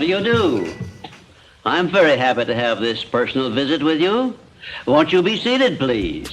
do you do? I'm very happy to have this personal visit with you. Won't you be seated, please?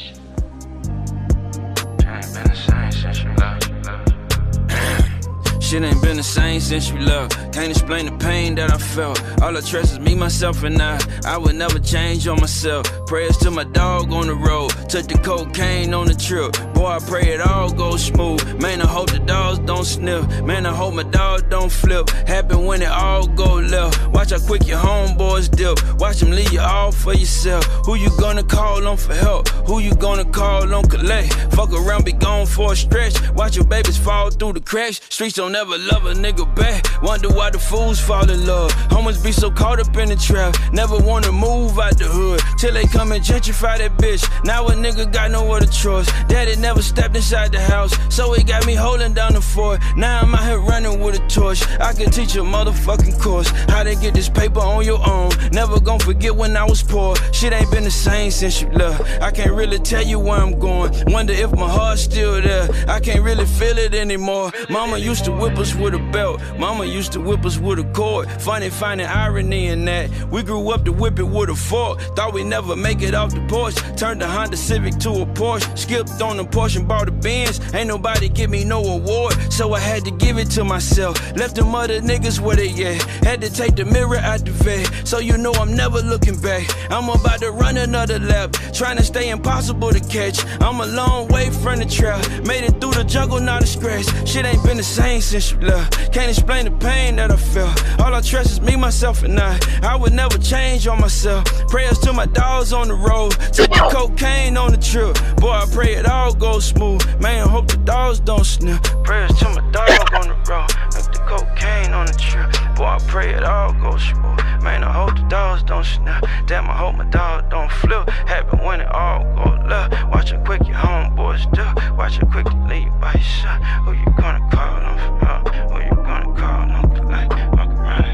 Shit ain't been the same since you left. Can't explain the pain that I felt. All I trust is me, myself, and I would never change on myself. Prayers to my dog on the road. Took the cocaine on the trip. Boy, I pray it all goes smooth. Man, I hope the dogs don't sniff. Man, I hope my dog don't flip. Happen when it all go left. Watch how quick your homeboys dip. Watch them leave you all for yourself. Who you gonna call on for help? Who you gonna call on collect? Fuck around, be gone for a stretch. Watch your babies fall through the cracks. Streets don't never love a nigga back. Wonder why the fools fall in love. Homies be so caught up in the trap. Never wanna move out the hood till they come and gentrify that bitch. Now a nigga got no other choice. Daddy never stepped inside the house, so he got me holding down the fort. Now I'm out here running with a torch. I can teach a motherfucking course how to get this paper on your own. Never gon' forget when I was poor. Shit ain't been the same since you left. I can't really tell you where I'm going. Wonder if my heart's still there. I can't really feel it anymore. Mama used to whip us with a belt. Mama used to whip us with a cord. Funny finding irony in that. We grew up to whip it with a fork. Thought we never make it off the porch. Turned the Honda Civic to a Porsche. Skipped on the Porsche and bought a Benz. Ain't nobody give me no award, so I had to give it to myself. Left them other niggas where they at. Had to take the mirror out the vet, so you know I'm never looking back. I'm about to run another lap, trying to stay impossible to catch. I'm a long way from the trap. Made it through the jungle, not a scratch. Shit ain't been the same since you left. Can't explain the pain that I felt. All I trust is me, myself, and I would never change on myself. Prayers to my dogs on the road. Took the cocaine on the trip. Boy, I pray it all goes smooth. Man, I hope the dogs don't sniff. Prayers to my dog on the road. Took the cocaine on the trip. Boy, I pray it all goes smooth. Man, I hope the dogs don't sniff. Damn, I hope my dog don't flip. Happen when it all goes left. Watch how quick your homeboys do. Watch how quick they leave you by yourself. Who you gonna call on for help? Who you gonna call on to like walk around it?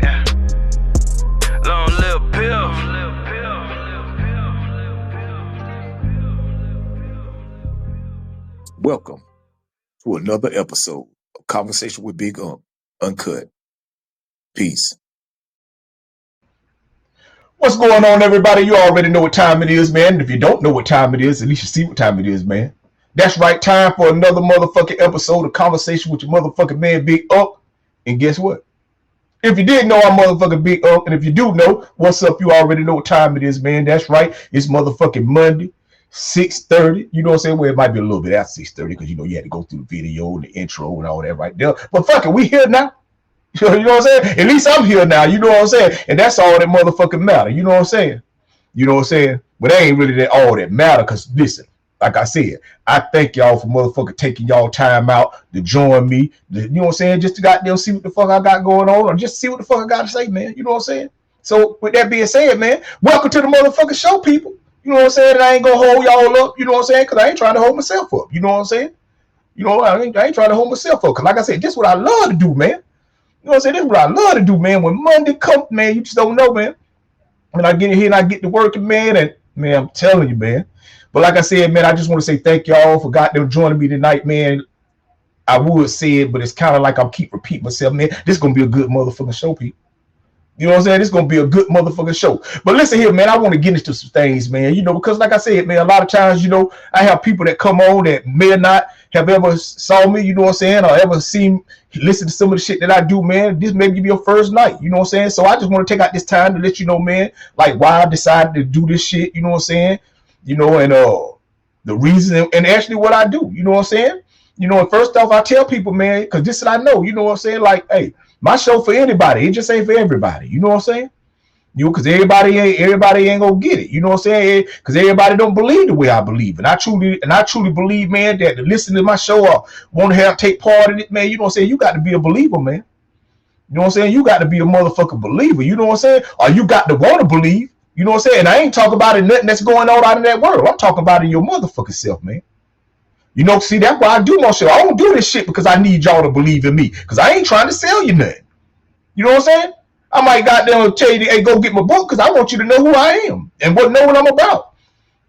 Yeah. Long live Pill. Welcome to another episode of Conversation with Big Unc, Uncut. Peace. What's going on, everybody? You already know what time it is, man. And if you don't know what time it is, at least you see what time it is, man. That's right, time for another motherfucking episode of Conversation with your motherfucking man, Big Unc. And guess what? If you didn't know, I'm motherfucking Big Unc. And if you do know, what's up? You already know what time it is, man. That's right. It's motherfucking Monday. 6:30, you know what I'm saying? Well, it might be a little bit after 6:30 because you know you had to go through the video and the intro and all that right there. But fuck it, we here now. You know what I'm saying? At least I'm here now. You know what I'm saying? And that's all that motherfucking matter. You know what I'm saying? You know what I'm saying? But that ain't really that all that matter because listen, like I said, I thank y'all for motherfucking taking y'all time out to join me. You know what I'm saying? Just to goddamn see what the fuck I got going on or just see what the fuck I got to say, man. You know what I'm saying? So with that being said, man, welcome to the motherfucking show, people. You know what I'm saying? And I ain't gonna hold y'all up, you know what I'm saying? Because I ain't trying to hold myself up, you know what I'm saying? You know, I ain't trying to hold myself up. Because like I said, this is what I love to do, man. You know what I'm saying? This is what I love to do, man. When Monday comes, man, you just don't know, man. When I get in here and I get to working, man, and man, I'm telling you, man. But like I said, man, I just want to say thank y'all for goddamn joining me tonight, man. I would say it, but it's kind of like I'll keep repeating myself, man. This is gonna be a good motherfucking show, people. You know what I'm saying? It's going to be a good motherfucking show. But listen here, man, I want to get into some things, man, you know, because like I said, man, a lot of times, you know, I have people that come on that may or not have ever saw me, you know what I'm saying, or ever seen, listen to some of the shit that I do, man. This may be your first night, you know what I'm saying? So I just want to take out this time to let you know, man, like why I decided to do this shit, you know what I'm saying? You know, and the reason and actually what I do, you know what I'm saying? You know, and first off, I tell people, man, because this is what I know, you know what I'm saying? Like, hey, my show for anybody, it just ain't for everybody. You know what I'm saying? You know, because everybody ain't gonna get it. You know what I'm saying? Because everybody don't believe the way I believe. And I truly believe, man, that to listen to my show or want to take part in it, man, you know what I'm saying? You got to be a believer, man. You know what I'm saying? You got to be a motherfucking believer. You know what I'm saying? Or you got to want to believe. You know what I'm saying? And I ain't talking about it nothing that's going on out in that world. I'm talking about it in your motherfucking self, man. You know, see, that's why I do my show. I don't do this shit because I need y'all to believe in me. Because I ain't trying to sell you nothing. You know what I'm saying? I might goddamn tell you, hey, go get my book because I want you to know who I am and know what I'm about.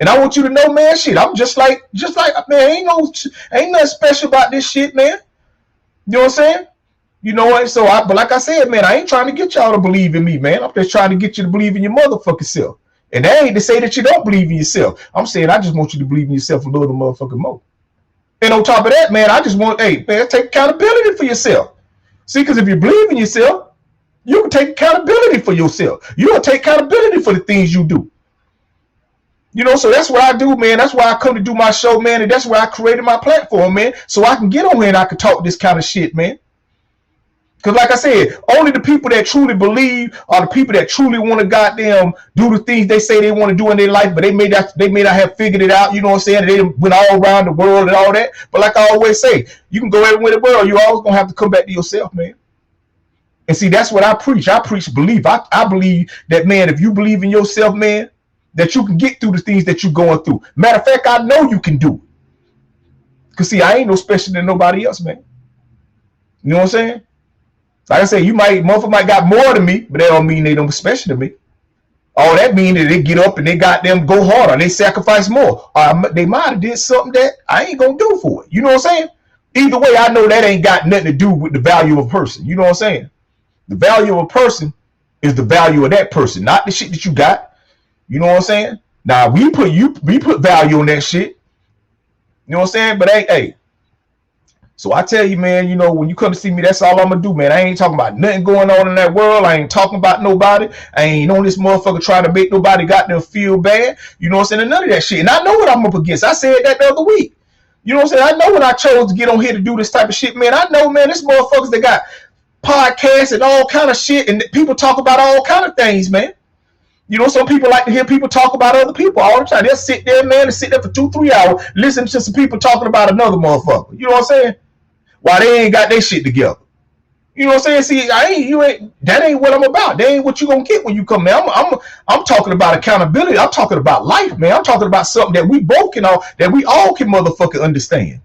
And I want you to know, man, shit, I'm just like, man, ain't nothing special about this shit, man. You know what I'm saying? You know what? But like I said, man, I ain't trying to get y'all to believe in me, man. I'm just trying to get you to believe in your motherfucking self. And that ain't to say that you don't believe in yourself. I'm saying I just want you to believe in yourself a little motherfucking more. And on top of that, man, I just want, hey, man, take accountability for yourself. See, because if you believe in yourself, you can take accountability for yourself. You'll take accountability for the things you do. You know, so that's what I do, man. That's why I come to do my show, man. And that's why I created my platform, man. So I can get on here and I can talk this kind of shit, man. Because like I said, only the people that truly believe are the people that truly want to goddamn do the things they say they want to do in their life, but they may not have figured it out, you know what I'm saying? They went all around the world and all that. But like I always say, you can go everywhere in the world, you always going to have to come back to yourself, man. And see, that's what I preach. I preach belief. I believe that, man, if you believe in yourself, man, that you can get through the things that you're going through. Matter of fact, I know you can do it. Because see, I ain't no special than nobody else, man. You know what I'm saying? Like I said, motherfucker might got more than me, but that don't mean they don't special to me. All that means that they get up and they got them go harder. They sacrifice more. They might have did something that I ain't gonna do for it. You know what I'm saying? Either way, I know that ain't got nothing to do with the value of a person. You know what I'm saying? The value of a person is the value of that person, not the shit that you got. You know what I'm saying? Now we put value on that shit. You know what I'm saying? But hey. So I tell you, man, you know, when you come to see me, that's all I'm gonna do, man. I ain't talking about nothing going on in that world. I ain't talking about nobody. I ain't on this motherfucker trying to make nobody got them feel bad. You know what I'm saying? And none of that shit. And I know what I'm up against. I said that the other week. You know what I'm saying? I know when I chose to get on here to do this type of shit, man. I know, man, this motherfuckers that got podcasts and all kind of shit, and people talk about all kind of things, man. You know, some people like to hear people talk about other people all the time. They'll sit there, man, and sit there for 2-3 hours listening to some people talking about another motherfucker. You know what I'm saying? Why they ain't got their shit together. You know what I'm saying? See, that ain't what I'm about. That ain't what you gonna get when you come, man. I'm talking about accountability. I'm talking about life, man. I'm talking about something that we both can that we all can motherfucking understand.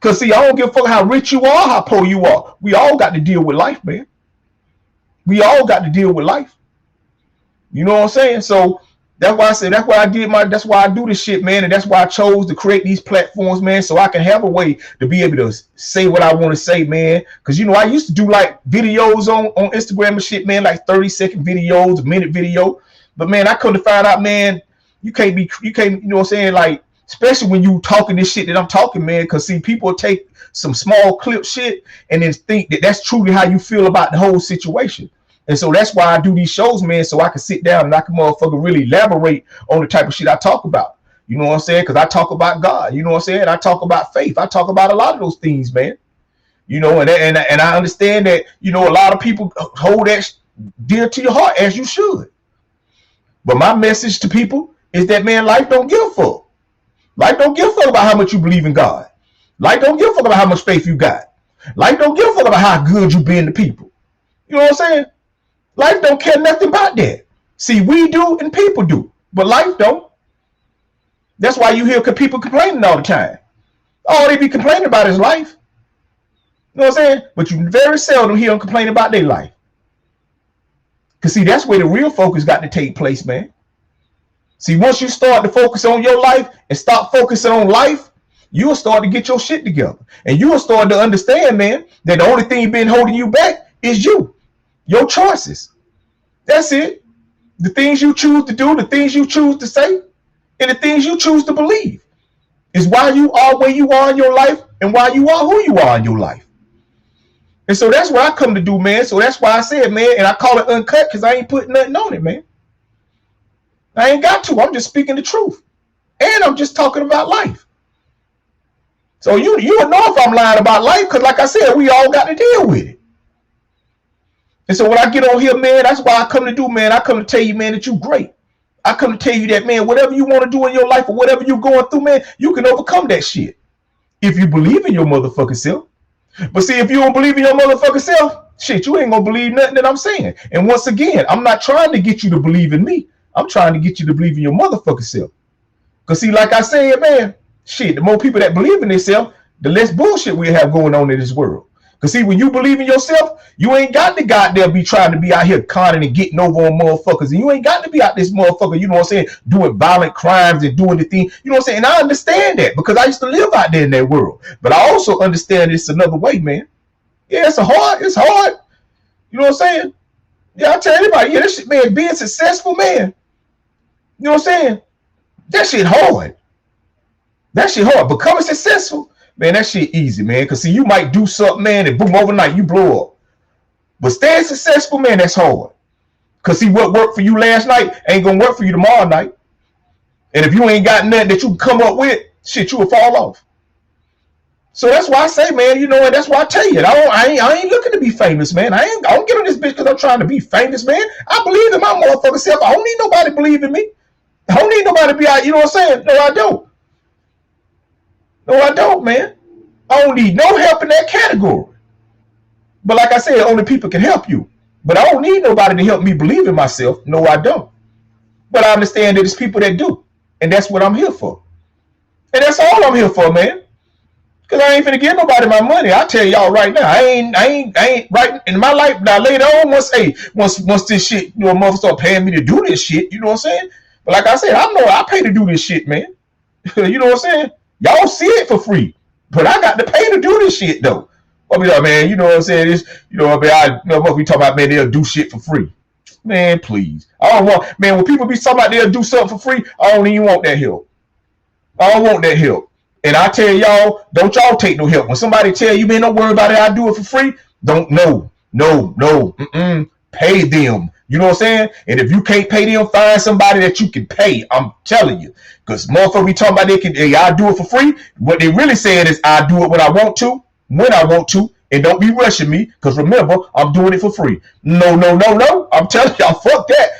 Cause see, I don't give a fuck how rich you are, how poor you are. We all got to deal with life, man. We all got to deal with life. You know what I'm saying? So that's why I say that's why I do this shit, man, and that's why I chose to create these platforms, man, so I can have a way to be able to say what I want to say, man. Because you know, I used to do like videos on Instagram and shit, man, like 30-second videos, a minute video. But man, I come to find out, man, you can't, you know what I'm saying, like, especially when you talking this shit that I'm talking, man, because see, people take some small clip shit and then think that that's truly how you feel about the whole situation. And so that's why I do these shows, man, so I can sit down and I can motherfucker really elaborate on the type of shit I talk about. You know what I'm saying? Because I talk about God. You know what I'm saying? I talk about faith. I talk about a lot of those things, man. You know, and I understand that, you know, a lot of people hold that dear to your heart, as you should. But my message to people is that, man, life don't give a fuck. Life don't give a fuck about how much you believe in God. Life don't give a fuck about how much faith you got. Life don't give a fuck about how good you been to people. You know what I'm saying? Life don't care nothing about that. See, we do and people do, but life don't. That's why you hear people complaining all the time. All they be complaining about is life. You know what I'm saying? But you very seldom hear them complain about their life. Because see, that's where the real focus got to take place, man. See, once you start to focus on your life and stop focusing on life, you'll start to get your shit together. And you'll start to understand, man, that the only thing been holding you back is you. Your choices. That's it. The things you choose to do, the things you choose to say, and the things you choose to believe is why you are where you are in your life and why you are who you are in your life. And so that's what I come to do, man. So that's why I said, man, and I call it uncut because I ain't putting nothing on it, man. I ain't got to. I'm just speaking the truth. And I'm just talking about life. So you will know if I'm lying about life because, like I said, we all got to deal with it. And so when I get on here, man, that's why I come to do, man. I come to tell you, man, that you great. I come to tell you that, man, whatever you want to do in your life or whatever you're going through, man, you can overcome that shit. If you believe in your motherfucking self. But see, if you don't believe in your motherfucking self, shit, you ain't going to believe nothing that I'm saying. And once again, I'm not trying to get you to believe in me. I'm trying to get you to believe in your motherfucking self. Because see, like I said, man, shit, the more people that believe in themselves, the less bullshit we have going on in this world. Because see, when you believe in yourself, you ain't got to goddamn be trying to be out here conning and getting over on motherfuckers. And you ain't got to be out this motherfucker, you know what I'm saying, doing violent crimes and doing the thing. You know what I'm saying? And I understand that because I used to live out there in that world. But I also understand it's another way, man. Yeah, it's hard. You know what I'm saying? Yeah, I tell anybody, yeah, this shit, man, being successful, man. You know what I'm saying? That shit hard. That shit hard. Becoming successful, man, that shit easy, man. Cause see, you might do something, man, and boom, overnight you blow up. But staying successful, man, that's hard. Cause see, what worked for you last night ain't gonna work for you tomorrow night. And if you ain't got nothing that you can come up with, shit, you will fall off. So that's why I say, man, you know, and that's why I tell you, I ain't looking to be famous, man. I don't get on this bitch because I'm trying to be famous, man. I believe in my motherfucking self. I don't need nobody to believe in me. I don't need nobody to be out, you know what I'm saying? No, I don't. No, I don't, man. I don't need no help in that category. But like I said, only people can help you. But I don't need nobody to help me believe in myself. No, I don't. But I understand that it's people that do. And that's what I'm here for. And that's all I'm here for, man. Because I ain't finna give nobody my money. I tell y'all right now, I ain't right in my life. Now later on, once this shit, you know, mother start paying me to do this shit, you know what I'm saying? But like I said, I know I pay to do this shit, man. You know what I'm saying? Y'all see it for free. But I got to pay to do this shit though. What we like, man, you know what I'm saying? This, you know what I mean? What we talking about, man, they'll do shit for free. Man, please. I don't want, man, when people be talking about they'll do something for free, I don't even want that help. I don't want that help. And I tell y'all, don't y'all take no help. When somebody tell you, man, don't worry about it, I do it for free. Don't, no. Pay them. You know what I'm saying? And if you can't pay them, find somebody that you can pay. I'm telling you. Because motherfucker, we talking about I do it for free. What they really saying is I do it when I want to, and don't be rushing me. Because remember, I'm doing it for free. No. I'm telling y'all, fuck that.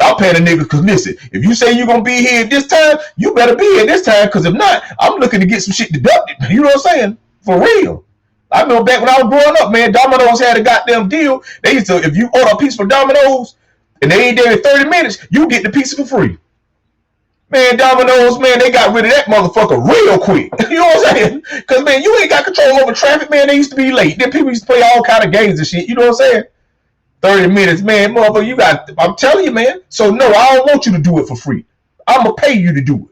I'll pay the nigga because listen, if you say you're gonna be here this time, you better be here this time. Because if not, I'm looking to get some shit deducted. You know what I'm saying? For real. I remember back when I was growing up, man, Domino's had a goddamn deal. They used to, if you order a pizza for Domino's and they ain't there in 30 minutes, you get the pizza for free. Man, Domino's, man, they got rid of that motherfucker real quick. You know what I'm saying? Because, man, you ain't got control over traffic, man. They used to be late. Then people used to play all kind of games and shit. You know what I'm saying? 30 minutes, man, motherfucker, you got, I'm telling you, man. So, no, I don't want you to do it for free. I'm going to pay you to do it.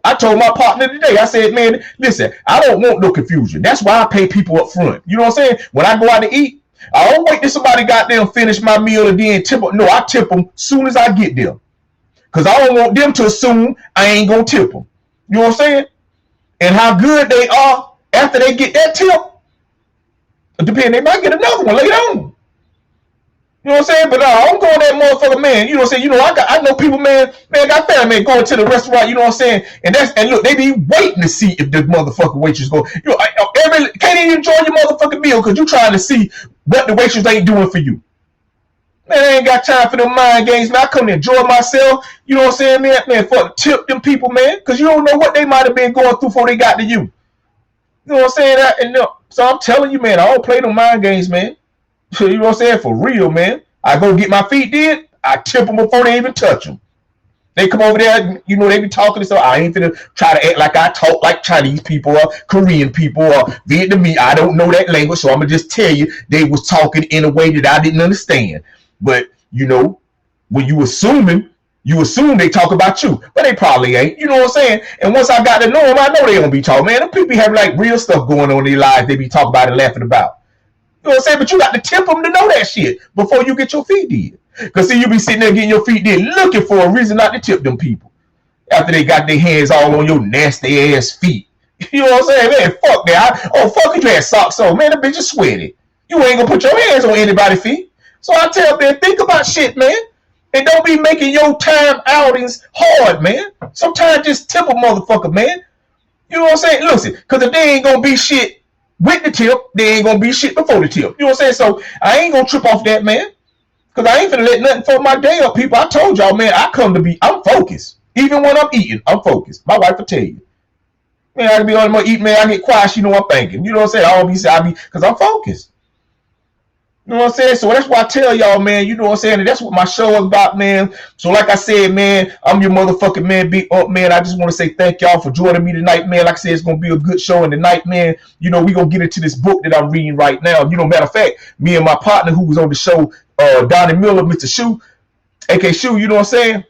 I told my partner today, I said, man, listen, I don't want no confusion. That's why I pay people up front. You know what I'm saying? When I go out to eat, I don't wait till somebody got there and finish my meal and then tip them. No, I tip them as soon as I get there. Because I don't want them to assume I ain't going to tip them. You know what I'm saying? And how good they are after they get that tip, depending, they might get another one later on. You know what I'm saying? But I don't go on that motherfucker, man. You know what I'm saying? You know, I know people, man, got family, man, going to the restaurant, you know what I'm saying? And look, they be waiting to see if the motherfucking waitress go. You know, can't even enjoy your motherfucking meal because you trying to see what the waitress ain't doing for you. Man, I ain't got time for them mind games, man. I come to enjoy myself, you know what I'm saying, man? Man, fuck, tip them people, man, because you don't know what they might have been going through before they got to you. You know what I'm saying? So I'm telling you, man, I don't play no mind games, man. You know what I'm saying? For real, man. I go get my feet did, I tip them before they even touch them. They come over there, you know, they be talking and stuff. I ain't finna try to act like I talk like Chinese people or Korean people or Vietnamese. I don't know that language, so I'm gonna just tell you they was talking in a way that I didn't understand. But, you know, when you assume they talk about you, but they probably ain't. You know what I'm saying? And once I got to know them, I know they don't be talking, man. Them people have like real stuff going on in their lives they be talking about and laughing about. You know what I'm saying? But you got to tip them to know that shit before you get your feet did. Because see, you be sitting there getting your feet did looking for a reason not to tip them people. After they got their hands all on your nasty ass feet. You know what I'm saying? Man, fuck that. Fuck if you had socks on. Man, the bitch is sweaty. You ain't gonna put your hands on anybody's feet. So I tell them, think about shit, man. And don't be making your time outings hard, man. Sometimes just tip a motherfucker, man. You know what I'm saying? Listen, because if they ain't gonna be shit with the tip, they ain't gonna be shit before the tip. You know what I'm saying? So I ain't gonna trip off that, man. Because I ain't finna let nothing fuck my day up, people. I told y'all, man, I'm focused. Even when I'm eating, I'm focused. My wife will tell you. Man, I can be on my eat, man, I get quiet, you know what I'm thinking. You know what I'm saying? I be, because I'm focused. You know what I'm saying? So that's why I tell y'all, man, you know what I'm saying? And that's what my show is about, man. So like I said, man, I'm your motherfucking man, Big Unc, man. I just want to say thank y'all for joining me tonight, man. Like I said, it's going to be a good show. And tonight, man, you know, we're going to get into this book that I'm reading right now. You know, matter of fact, me and my partner who was on the show, Donnie Miller, Mr. Shoe, a.k.a. Shoe, you know what I'm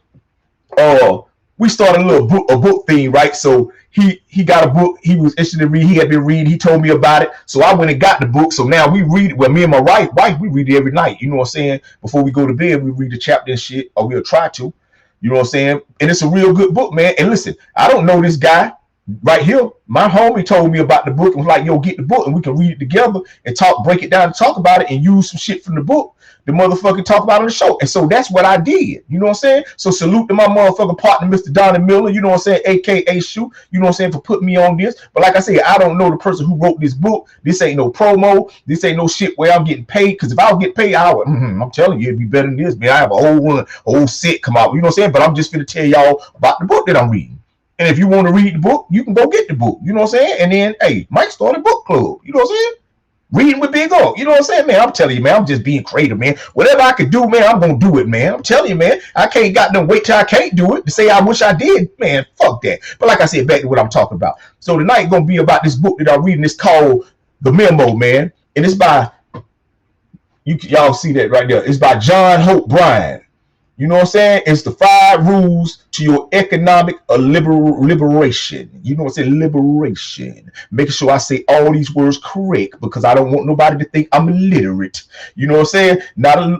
saying? We started a book theme, right? So he got a book he was interested in read. He had been reading. He told me about it. So I went and got the book. So now we read it. Well, me and my wife, we read it every night. You know what I'm saying? Before we go to bed, we read the chapter and shit, or we'll try to. You know what I'm saying? And it's a real good book, man. And listen, I don't know this guy right here. My homie told me about the book and was like, yo, get the book and we can read it together and break it down and talk about it and use some shit from the book the motherfucking talk about on the show. And so that's what I did. You know what I'm saying? So salute to my motherfucking partner, Mr. Donnie Miller, you know what I'm saying, aka Shoe, you know what I'm saying, for putting me on this. But like I said, I don't know the person who wrote this book. This ain't no promo. This ain't no shit where I'm getting paid. Because if I would get paid, I would, I'm telling you, it'd be better than this, man. I have a whole set come out. You know what I'm saying? But I'm just gonna tell y'all about the book that I'm reading. And if you want to read the book, you can go get the book. You know what I'm saying? And then, hey, Mike started a book club. You know what I'm saying? Reading with Big Unc. You know what I'm saying, man? I'm telling you, man, I'm just being creative, man. Whatever I could do, man, I'm going to do it, man. I'm telling you, man, I can't got no wait till I can't do it to say I wish I did. Man, fuck that. But like I said, back to what I'm talking about. So tonight going to be about this book that I'm reading. It's called The Memo, man. And it's by, y'all see that right there. It's by John Hope Bryant. You know what I'm saying? It's the 5 rules to your economic liberation. You know what I'm saying? Liberation. Making sure I say all these words correct because I don't want nobody to think I'm illiterate. You know what I'm saying?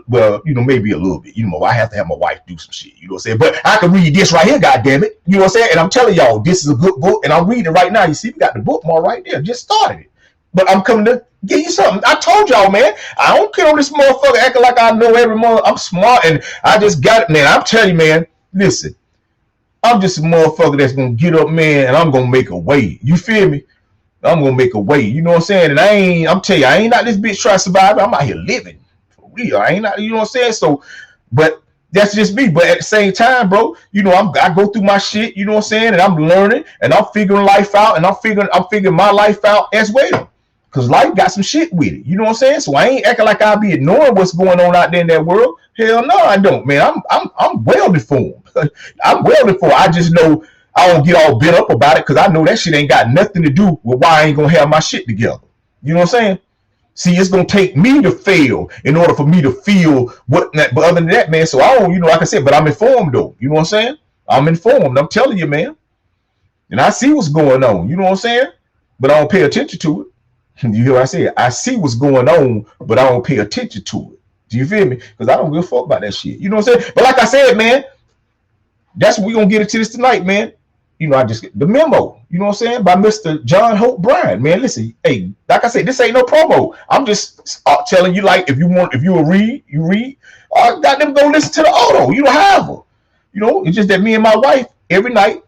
Well, you know, maybe a little bit. You know, I have to have my wife do some shit. You know what I'm saying? But I can read this right here, goddammit. You know what I'm saying? And I'm telling y'all, this is a good book, and I'm reading it right now. You see, we got the bookmark right there. Just started it. But I'm coming to give you something. I told y'all, man. I don't care on this motherfucker acting like I know every mother. I'm smart and I just got it, man. I'm telling you, man. Listen, I'm just a motherfucker that's gonna get up, man, and I'm gonna make a way. You feel me? I'm gonna make a way. You know what I'm saying? And I'm telling you, I ain't out this bitch trying to survive. I'm out here living for real. I ain't out. You know what I'm saying? So, but that's just me. But at the same time, bro, you know, I go through my shit. You know what I'm saying? And I'm learning and I'm figuring life out, and I'm figuring my life out as well. Because life got some shit with it. You know what I'm saying? So I ain't acting like I'll be ignoring what's going on out there in that world. Hell no, I don't, man. I'm well informed. I'm well informed. I just know I don't get all bent up about it because I know that shit ain't got nothing to do with why I ain't gonna have my shit together. You know what I'm saying? See, it's gonna take me to fail in order for me to feel what. But other than that, man, so I don't, you know, like I said, but I'm informed though. You know what I'm saying? I'm informed. I'm telling you, man. And I see what's going on. You know what I'm saying? But I don't pay attention to it. You hear what I said? I see what's going on, but I don't pay attention to it. Do you feel me? Because I don't give a fuck about that shit. You know what I'm saying? But like I said, man, that's what we're going to get into this tonight, man. You know, I just get the memo, you know what I'm saying, by Mr. John Hope Bryant, man. Listen, hey, like I said, this ain't no promo. I'm just telling you, like, if you will read, you read. I got them go listen to the auto. You know, however. You know, it's just that me and my wife, every night,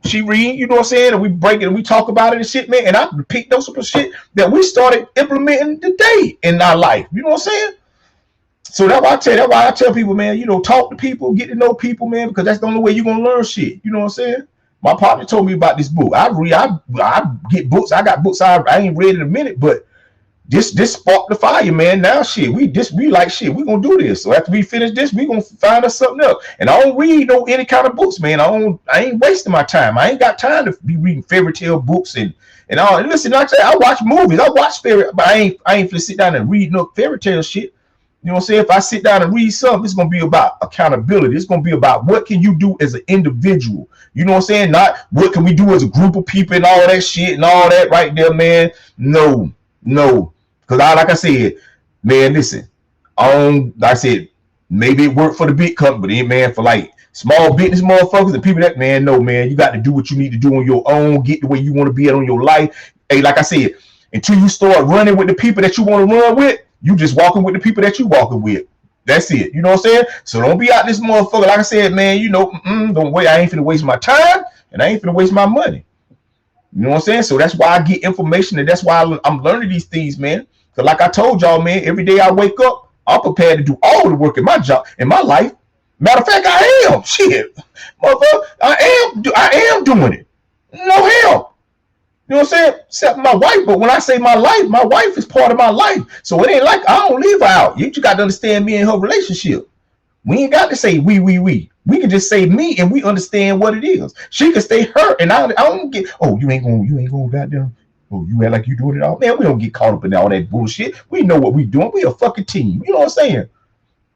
she read, you know what I'm saying, and we break it and we talk about it and shit, man. And I picked up some shit that we started implementing today in our life. You know what I'm saying? So that's why I tell people, man, you know, talk to people, get to know people, man, because that's the only way you're gonna learn shit. You know what I'm saying? My partner told me about this book. I get books. I got books I ain't read in a minute, but this sparked the fire, man. Now shit, we like shit. We gonna do this. So after we finish this, we gonna find us something else. And I don't read any kind of books, man. I ain't wasting my time. I ain't got time to be reading fairy tale books and all. And listen, like I say, I watch movies. I watch fairy, but I ain't gonna sit down and read no fairy tale shit. You know what I'm saying? If I sit down and read something, it's gonna be about accountability. It's gonna be about what can you do as an individual. You know what I'm saying? Not what can we do as a group of people and all that shit and all that right there, man. No. Because like I said, man, listen, like I said, maybe it worked for the big company, man, for like small business motherfuckers and people that, man, no, man, you got to do what you need to do on your own, get the way you want to be at on your life. Hey, like I said, until you start running with the people that you want to run with, you just walking with the people that you walking with. That's it. You know what I'm saying? So don't be out this motherfucker. Like I said, man, you know, don't wait. I ain't finna waste my time and I ain't finna waste my money. You know what I'm saying? So that's why I get information and that's why I'm learning these things, man. Because like I told y'all, man, every day I wake up, I'm prepared to do all the work in my job, in my life. Matter of fact, I am. Shit. Motherfucker, I am doing it. No help. You know what I'm saying? Except my wife. But when I say my life, my wife is part of my life. So it ain't like I don't leave her out. You just got to understand me and her relationship. We ain't got to say we. We can just say me and we understand what it is. She can stay her and I don't get, oh, you ain't gonna goddamn, oh, you act like you doing it all. Man, we don't get caught up in all that bullshit. We know what we doing. We a fucking team. You know what I'm saying?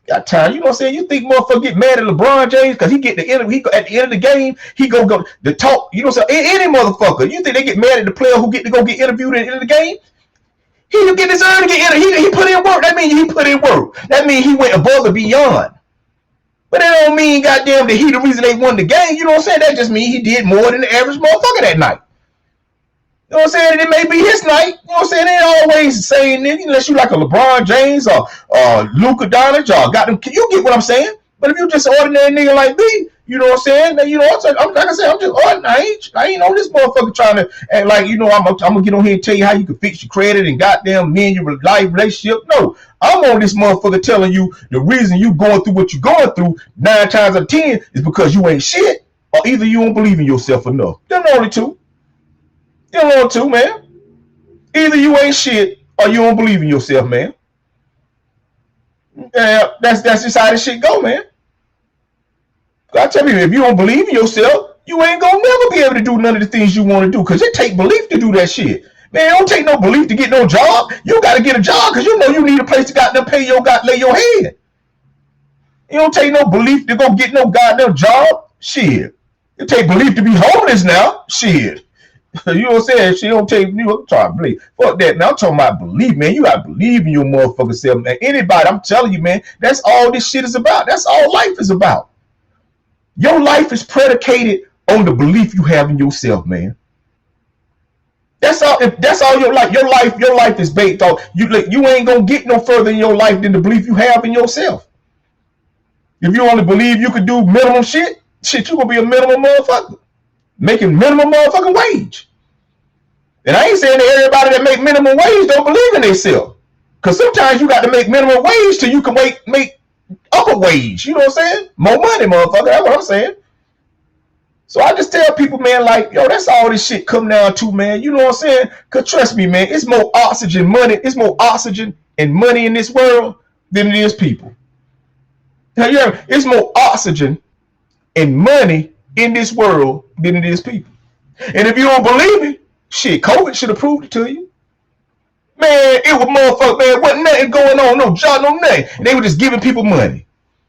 Got time. You know what I'm saying? You think motherfucker get mad at LeBron James because he get the end of, he go, at the end of the game, he go the talk, you know what I'm saying? Any motherfucker, you think they get mad at the player who get to go get interviewed at the end of the game? He didn't get deserved to get interviewed. He put in work. That means he put in work. That means he went above and beyond. But that don't mean goddamn that he the reason they won the game. You know what I'm saying? That just means he did more than the average motherfucker that night. You know what I'm saying? And it may be his night. You know what I'm saying? It ain't always the same nigga unless you like a LeBron James or Luka Doncic or got them. You get what I'm saying? But if you just an ordinary nigga like me, you know what I'm saying? Then, you know, I'm like I said, I'm just ordinary. I ain't on this motherfucker trying to act like, you know, I'm gonna get on here and tell you how you can fix your credit and goddamn mend your life relationship. No, I'm on this motherfucker telling you the reason you going through what you're going through 9 times out of 10 is because you ain't shit, or either you don't believe in yourself enough. Them the only two. Them the only two, man. Either you ain't shit or you don't believe in yourself, man. Yeah, that's just how this shit go, man. I tell you, if you don't believe in yourself, you ain't gonna never be able to do none of the things you want to do, because it take belief to do that shit. Man, it don't take no belief to get no job. You gotta get a job because you know you need a place to goddamn pay your lay your head. It don't take no belief to go get no goddamn job. Shit. It take belief to be homeless now. Shit. You know what I'm saying? She don't take you. I'm trying to believe. Fuck that. Now I'm talking about belief, man. You gotta believe in your motherfucking self, man. Anybody, I'm telling you, man, that's all this shit is about. That's all life is about. Your life is predicated on the belief you have in yourself, man. That's all. If that's all your life is based on. You ain't gonna get no further in your life than the belief you have in yourself. If you only believe you could do minimum shit, you gonna be a minimum motherfucker, making minimum motherfucking wage. And I ain't saying that everybody that make minimum wage don't believe in themselves, because sometimes you got to make minimum wage till you can make upper wage. You know what I'm saying? More money, motherfucker. That's what I'm saying. So I just tell people, man, like, yo, that's all this shit come down to, man. You know what I'm saying? Because trust me, man, it's more oxygen money. It's more oxygen and money in this world than it is people. It's more oxygen and money in this world than it is people. And if you don't believe it, shit, COVID should have proved it to you. Man, it was motherfucker, man, wasn't nothing going on, no job, no nothing. And they were just giving people money.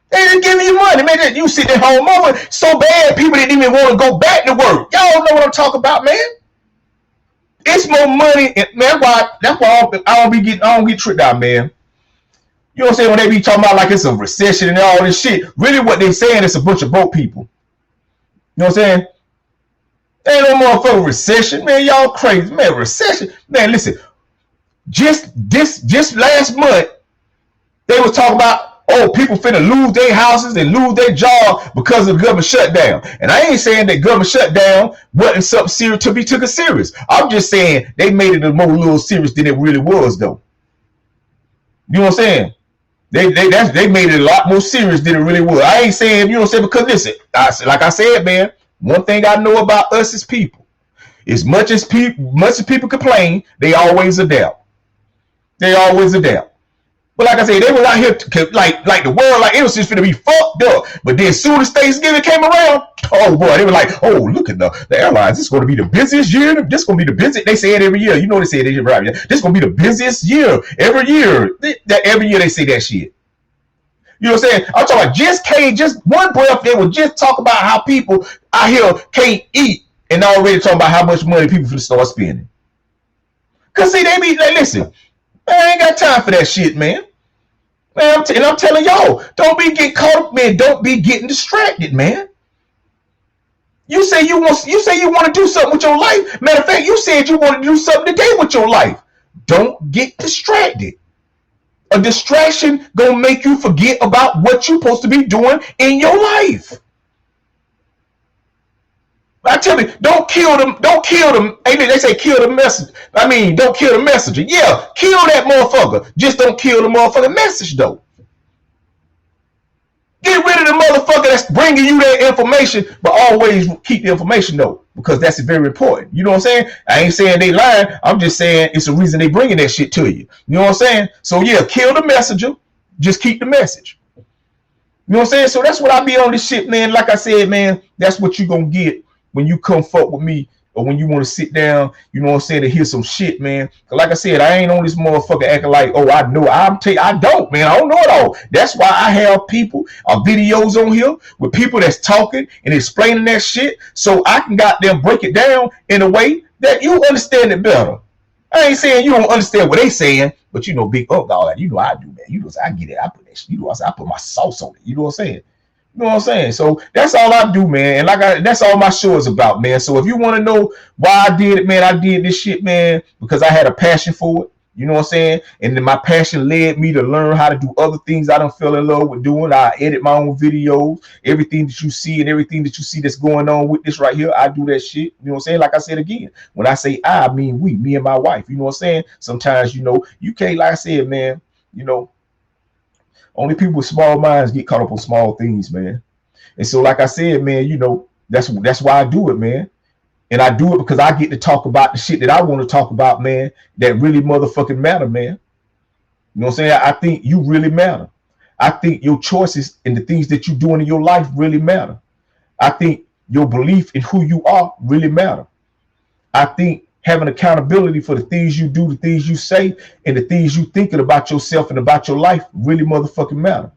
They didn't give you money, man. You sit at home over so bad, people didn't even want to go back to work. Y'all know what I'm talking about, man. It's more money, and man, that's why I don't get tricked out, man. You know what I'm saying? When they be talking about like it's a recession and all this shit, really what they saying is a bunch of broke people. You know what I'm saying? Ain't no motherfucking recession, man. Y'all crazy, man. Recession, man. Listen, just last month they was talking about, oh, people finna lose their houses and lose their job because of the government shutdown. And I ain't saying that government shutdown wasn't something serious to be taken serious. I'm just saying they made it a more little serious than it really was, though. You know what I'm saying? They made it a lot more serious than it really was. I ain't saying, you know what I'm saying, because listen, like I said, man, one thing I know about us as people, as much as people complain, they always adapt. They always adapt. But like I said, they were out here like the world, like it was just gonna be fucked up. But then as soon as Thanksgiving came around, oh boy, they were like, oh, look at the airlines. This is gonna be the busiest year. This is gonna be the busiest. They say it every year. You know they say it every year. This is gonna be the busiest year every year. Every year they say that shit. You know what I'm saying? I'm talking about just one breath, they would just talk about how people out here can't eat, and already talking about how much money people finna start spending. Cause see, they be like, listen, I ain't got time for that shit, man. Man, I'm telling y'all, don't be getting caught up, man. Don't be getting distracted, man. You say you want to do something with your life. Matter of fact, you said you want to do something today with your life. Don't get distracted. A distraction gonna make you forget about what you're supposed to be doing in your life. I tell you, don't kill them. Don't kill them. They say kill the message. I mean, don't kill the messenger. Yeah, kill that motherfucker. Just don't kill the motherfucking message, though. Get rid of the motherfucker that's bringing you that information, but always keep the information, though, because that's very important. You know what I'm saying? I ain't saying they lying. I'm just saying it's a reason they bringing that shit to you. You know what I'm saying? So, yeah, kill the messenger. Just keep the message. You know what I'm saying? So that's what I be on this shit, man. Like I said, man, that's what you going to get when you come fuck with me or when you want to sit down, you know what I'm saying, to hear some shit, man. Cause like I said, I ain't on this motherfucker acting like, oh, I know. I don't, man. I don't know it all. That's why I have people, videos on here with people that's talking and explaining that shit, so I can goddamn break it down in a way that you understand it better. I ain't saying you don't understand what they saying, but you know, Big Unc, all that. You know I do, man. You know, I get it. I put that shit. You know, I put my sauce on it. You know what I'm saying? You know what I'm saying? So that's all I do, man. And that's all my show is about, man. So if you want to know why I did it, man, I did this shit, man, because I had a passion for it. You know what I'm saying? And then my passion led me to learn how to do other things I done fell in love with doing. I edit my own videos. Everything that you see and everything that you see that's going on with this right here, I do that shit. You know what I'm saying? Like I said again, when I say I mean we, me and my wife. You know what I'm saying? Sometimes, you know, you can't, like I said, man, you know, only people with small minds get caught up on small things, man. And so, like I said, man, you know, that's why I do it, man. And I do it because I get to talk about the shit that I want to talk about, man, that really motherfucking matter, man. You know what I'm saying? I think you really matter. I think your choices and the things that you're doing in your life really matter. I think your belief in who you are really matter. I think having accountability for the things you do, the things you say, and the things you thinking about yourself and about your life really motherfucking matter.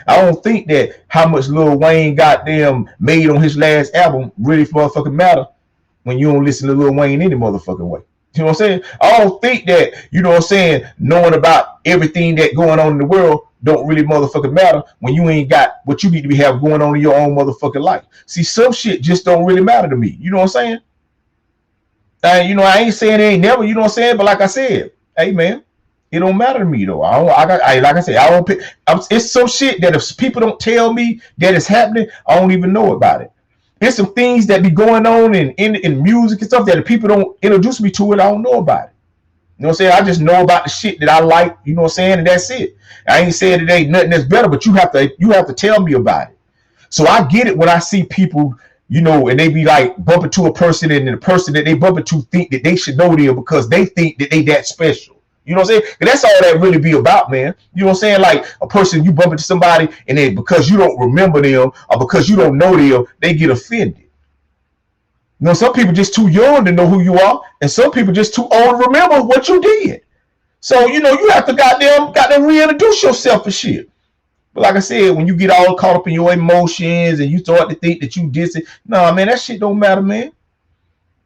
I don't think that how much Lil Wayne goddamn made on his last album really motherfucking matter when you don't listen to Lil Wayne any motherfucking way. You know what I'm saying? I don't think that, you know what I'm saying, knowing about everything that going on in the world don't really motherfucking matter when you ain't got what you need to be have going on in your own motherfucking life. See, some shit just don't really matter to me. You know what I'm saying? And you know, I ain't saying it ain't never, you know what I'm saying? But like I said, hey man, it don't matter to me though. Like I said, I don't pick. It's some shit that if people don't tell me that it's happening, I don't even know about it. There's some things that be going on in music and stuff that if people don't introduce me to it, I don't know about it. You know what I'm saying? I just know about the shit that I like, you know what I'm saying? And that's it. I ain't saying it ain't nothing that's better, but you have to tell me about it. So I get it when I see people, you know, and they be like bumping to a person and the person that they bump into think that they should know them because they think that they that special. You know what I'm saying? And that's all that really be about, man. You know what I'm saying? Like a person, you bump into somebody and then because you don't remember them or because you don't know them, they get offended. You know, some people just too young to know who you are, and some people just too old to remember what you did. So, you know, you have to goddamn reintroduce yourself and shit. But like I said, when you get all caught up in your emotions and you start to think that you did it, nah, man, that shit don't matter, man.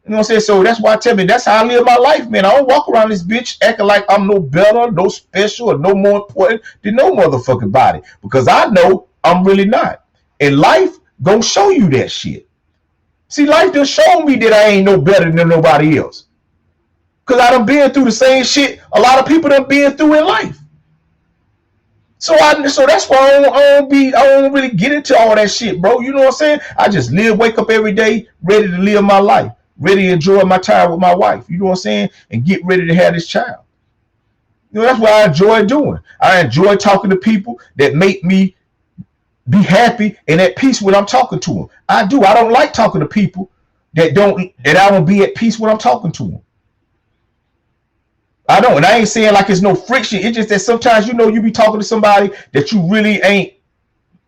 You know what I'm saying? So that's why I tell me that's how I live my life, man. I don't walk around this bitch acting like I'm no better, no special, or no more important than no motherfucking body. Because I know I'm really not. And life gonna show you that shit. See, life done showed me that I ain't no better than nobody else. Because I done been through the same shit a lot of people done been through in life. So that's why I don't really get into all that shit, bro. You know what I'm saying? I just wake up every day, ready to live my life, ready to enjoy my time with my wife. You know what I'm saying? And get ready to have this child. You know, that's what I enjoy doing. I enjoy talking to people that make me be happy and at peace when I'm talking to them. I do. I don't like talking to people that I won't be at peace when I'm talking to them. I don't. And I ain't saying like it's no friction. It's just that sometimes, you know, you be talking to somebody that you really ain't,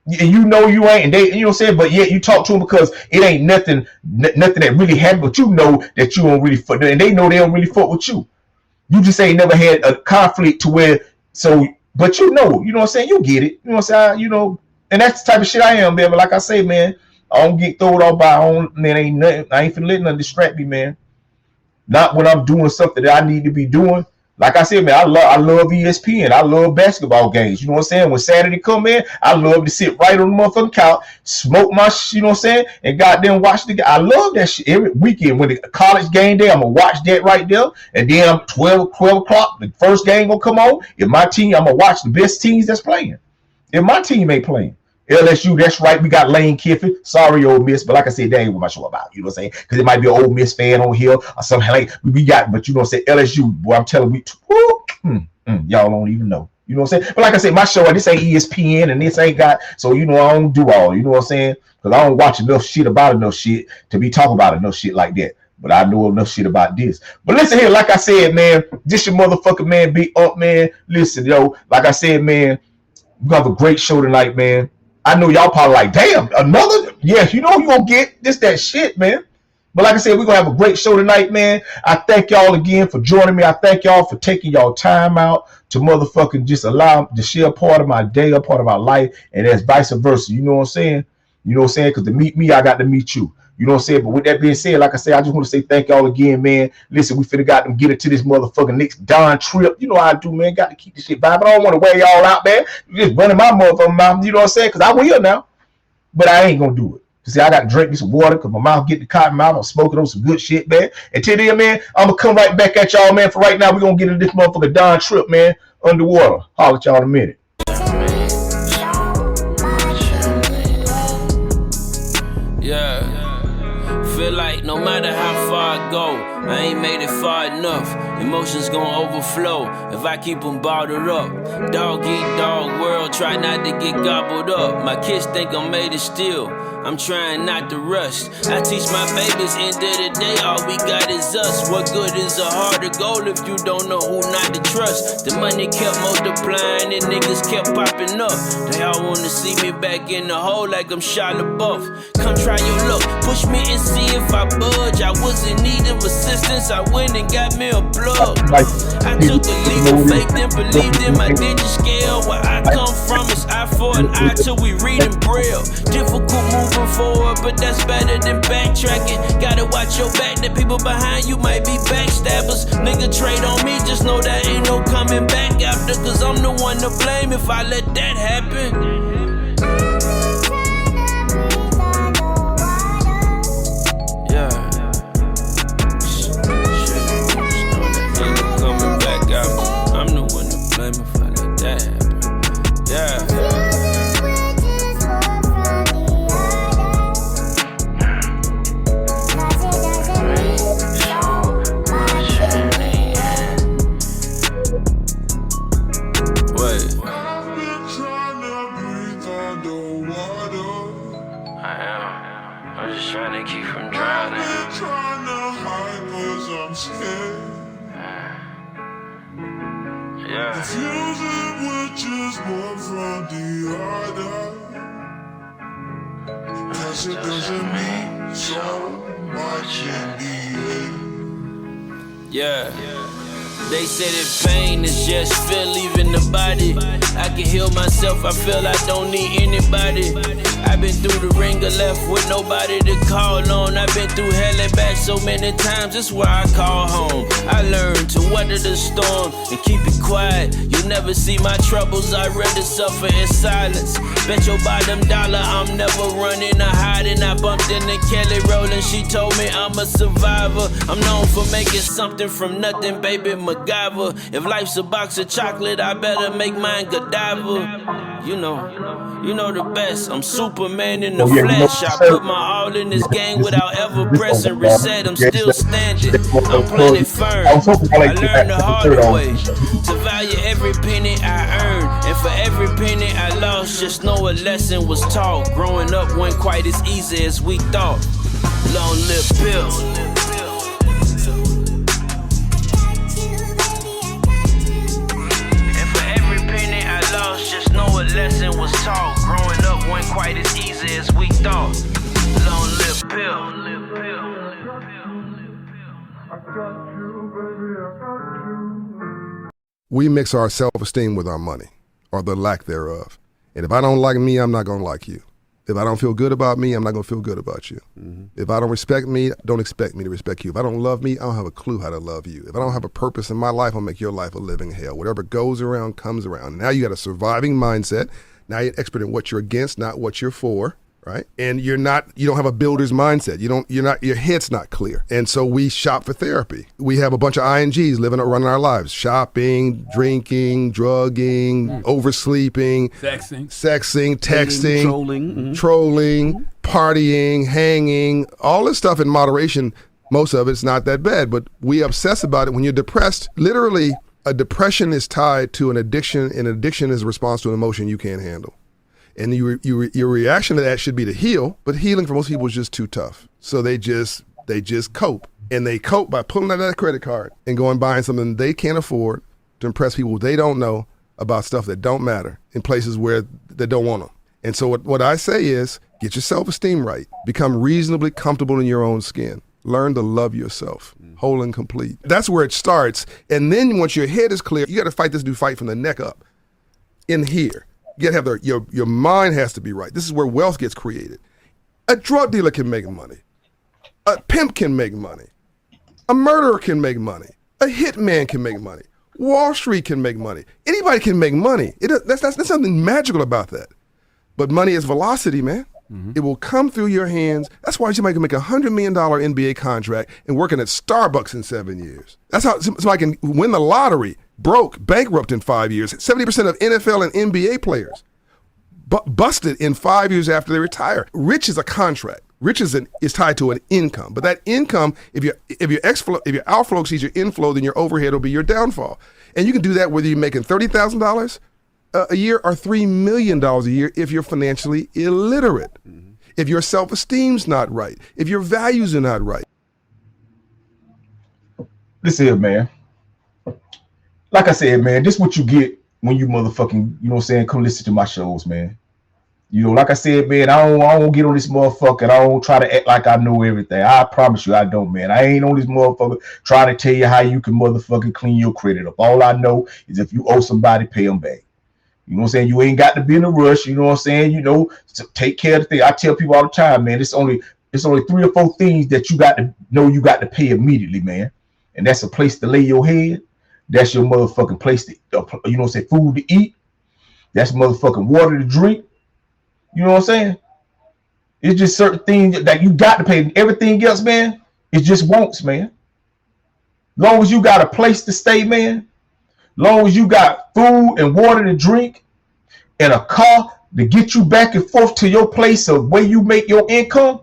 and you know you ain't, and they, you know what I'm saying, but yet you talk to them because it ain't nothing that really happened, but you know that you don't really fuck, and they know they don't really fuck with you. You just ain't never had a conflict to where, so, but you know what I'm saying? You get it. You know what I'm saying? You know, and that's the type of shit I am, man. But like I say, man, I don't get thrown off by man, ain't nothing. I ain't finna let nothing distract me, man. Not when I'm doing something that I need to be doing. Like I said, man, I love ESPN. I love basketball games. You know what I'm saying? When Saturday come in, I love to sit right on the motherfucking couch, smoke my shit, you know what I'm saying? And goddamn watch the game. I love that shit. Every weekend when the college game day, I'm going to watch that right there. And then I'm 12 o'clock, the first game going to come on. If my team, I'm going to watch the best teams that's playing. If my team ain't playing. LSU, that's right. We got Lane Kiffin. Sorry, Ole Miss, but like I said, that ain't what my show about. You know what I'm saying? Because it might be an Ole Miss fan on here or something like we got. But you know what I'm saying? LSU, boy, I'm telling you, y'all don't even know. You know what I'm saying? But like I said, my show, this ain't ESPN and this ain't got. So you know, I don't do all. You know what I'm saying? Because I don't watch enough shit about enough shit to be talking about enough shit like that. But I know enough shit about this. But listen here, like I said, man, this your motherfucking man, Big Unc, man. Listen, yo, like I said, man, we have a great show tonight, man. I know y'all probably like, damn, another? Yeah, you know you gonna get this, that shit, man. But like I said, we're going to have a great show tonight, man. I thank y'all again for joining me. I thank y'all for taking y'all time out to motherfucking just allow to share a part of my day, a part of my life, and that's vice versa. You know what I'm saying? You know what I'm saying? Because to meet me, I got to meet you. You know what I'm saying? But with that being said, like I said, I just want to say thank y'all again, man. Listen, we finna got them get into this motherfucking next Don trip. You know how I do, man. Got to keep this shit vibing. I don't want to wear y'all out, man. You just running my motherfucking mouth. You know what I'm saying? Because I will now. But I ain't going to do it. See, I got to drink me some water because my mouth getting the cotton mouth. I'm smoking on some good shit, man. Until then, man, I'm going to come right back at y'all, man. For right now, we're going to get into this motherfucker Don trip, man. Underwater. Holler at y'all in a minute. Yeah, feel like no matter how far I go, I ain't made it far enough. Emotions gon' overflow if I keep them bottled up. Dog eat dog world, try not to get gobbled up. My kids think I'm made of steel, I'm trying not to rush. I teach my babies, end of the day, all we got is us. What good is a harder goal if you don't know who not to trust? The money kept multiplying and niggas kept popping up. They all wanna see me back in the hole like I'm Shia LaBeouf. Come try your luck, push me and see if I budge. I was in need of assistance, I went and got me a plug. I took a leap of faith and believed in my digit scale. Where I come from is eye for an eye till we read in braille. Difficult moving forward, but that's better than backtracking. Gotta watch your back, the people behind you might be backstabbers. Nigga trade on me, just know that ain't no coming back after. Cause I'm the one to blame if I let that happen. I'm the one to blame if I let that happen. Yeah. Wait. I've been trying to breathe underwater. I am. I'm just trying to keep from drowning. I've been trying to hide 'cause I'm scared. Yeah. Confusing which is more from the other. Cause it doesn't mean so much in the end. Yeah. They say that pain is just fear leaving the body. I can heal myself, I feel I don't need anybody. I've been through the ringer, left with nobody to call on. I've been through hell and back so many times, that's where I call home. I learned to weather the storm and keep it quiet. You never see my troubles, I'd rather suffer in silence. Bet your bottom dollar I'm never running or hiding. I bumped into Kelly Rowland, she told me I'm a survivor. I'm known for making something from nothing, baby. MacGyver. If life's a box of chocolate, I better make mine Godiva. You know the best. I'm Superman in the flesh. I put my all in this game without ever pressing reset. I'm still standing. I'm planted firm. I learned the harder way to value every penny I earned, and for every penny I lost, just know a lesson was taught. Growing up wasn't quite as easy as we thought. Long live Bill. Just know a lesson was taught. Growing up wasn't quite as easy as we thought. Long live Bill. We mix our self-esteem with our money, or the lack thereof. And if I don't like me, I'm not going to like you. If I don't feel good about me, I'm not going to feel good about you. Mm-hmm. If I don't respect me, don't expect me to respect you. If I don't love me, I don't have a clue how to love you. If I don't have a purpose in my life, I'll make your life a living hell. Whatever goes around comes around. Now you got a surviving mindset. Now you're expert in what you're against, not what you're for, right? And you don't have a builder's mindset. Your head's not clear. And so we shop for therapy. We have a bunch of INGs running our lives. Shopping, drinking, drugging, oversleeping, sexing, texting, trolling, partying, hanging, all this stuff in moderation. Most of it's not that bad, but we obsess about it. When you're depressed, literally a depression is tied to an addiction, and addiction is a response to an emotion you can't handle. And your reaction to that should be to heal, but healing for most people is just too tough. So they just cope. And they cope by pulling out that credit card and going buying something they can't afford to impress people they don't know about stuff that don't matter in places where they don't want them. And so what I say is, get your self-esteem right. Become reasonably comfortable in your own skin. Learn to love yourself, whole and complete. That's where it starts. And then once your head is clear, you got to fight this new fight from the neck up. In here, you got to have your mind has to be right. This is where wealth gets created. A drug dealer can make money. A pimp can make money. A murderer can make money. A hitman can make money. Wall Street can make money. Anybody can make money. That's something magical about that. But money is velocity, man. Mm-hmm. It will come through your hands. That's why somebody can make $100 million NBA contract and working at Starbucks in 7 years. That's how somebody can win the lottery, bankrupt in 5 years. 70% of NFL and NBA players busted in 5 years after they retire. Rich is a contract. Rich is tied to an income. But that income, if your outflow exceeds your inflow, then your overhead will be your downfall. And you can do that whether you're making $30,000 a year or $3 million a year if you're financially illiterate, if your self-esteem's not right, if your values are not right. Listen here, man. Like I said, man, this is what you get when you motherfucking, you know what I'm saying, come listen to my shows, man. You know, like I said, man, I don't get on this motherfucker and I don't try to act like I know everything. I promise you I don't, man. I ain't on this motherfucker trying to tell you how you can motherfucking clean your credit up. All I know is if you owe somebody, pay them back. You know what I'm saying? You ain't got to be in a rush. You know what I'm saying? You know, to take care of the thing. I tell people all the time, man, it's only 3 or 4 things that you got to know you got to pay immediately, man. And that's a place to lay your head. That's your motherfucking place to, you know what I'm saying, food to eat. That's motherfucking water to drink. You know what I'm saying? It's just certain things that you got to pay. Everything else, man, it's just wants, man. Long as you got a place to stay, man. Long as you got food and water to drink and a car to get you back and forth to your place of where you make your income,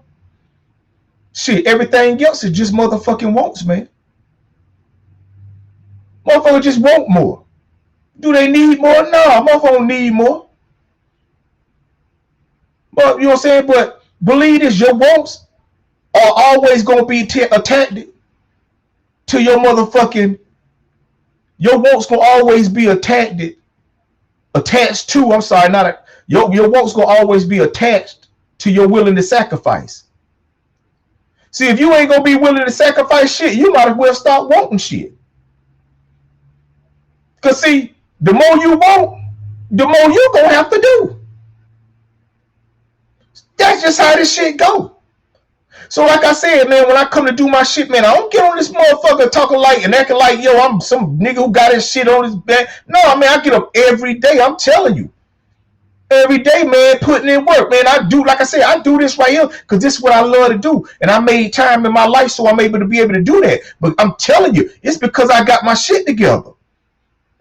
shit, everything else is just motherfucking wants, man. Motherfuckers just want more. Do they need more? No, motherfuckers don't need more. But you know what I'm saying? But believe this, your wants are always going to be attached to your motherfucking. Your wants gonna always be attached to. I'm sorry, your wants gonna always be attached to your willing to sacrifice. See, if you ain't gonna be willing to sacrifice shit, you might as well start wanting shit. Cause see, the more you want, the more you gonna have to do. That's just how this shit go. So like I said, man, when I come to do my shit, man, I don't get on this motherfucker talking like and acting like, yo, I'm some nigga who got his shit on his back. No, man, I get up every day. I'm telling you. Every day, man, putting in work, man. I do, like I said, I do this right here because this is what I love to do. And I made time in my life so I'm able to be able to do that. But I'm telling you, it's because I got my shit together.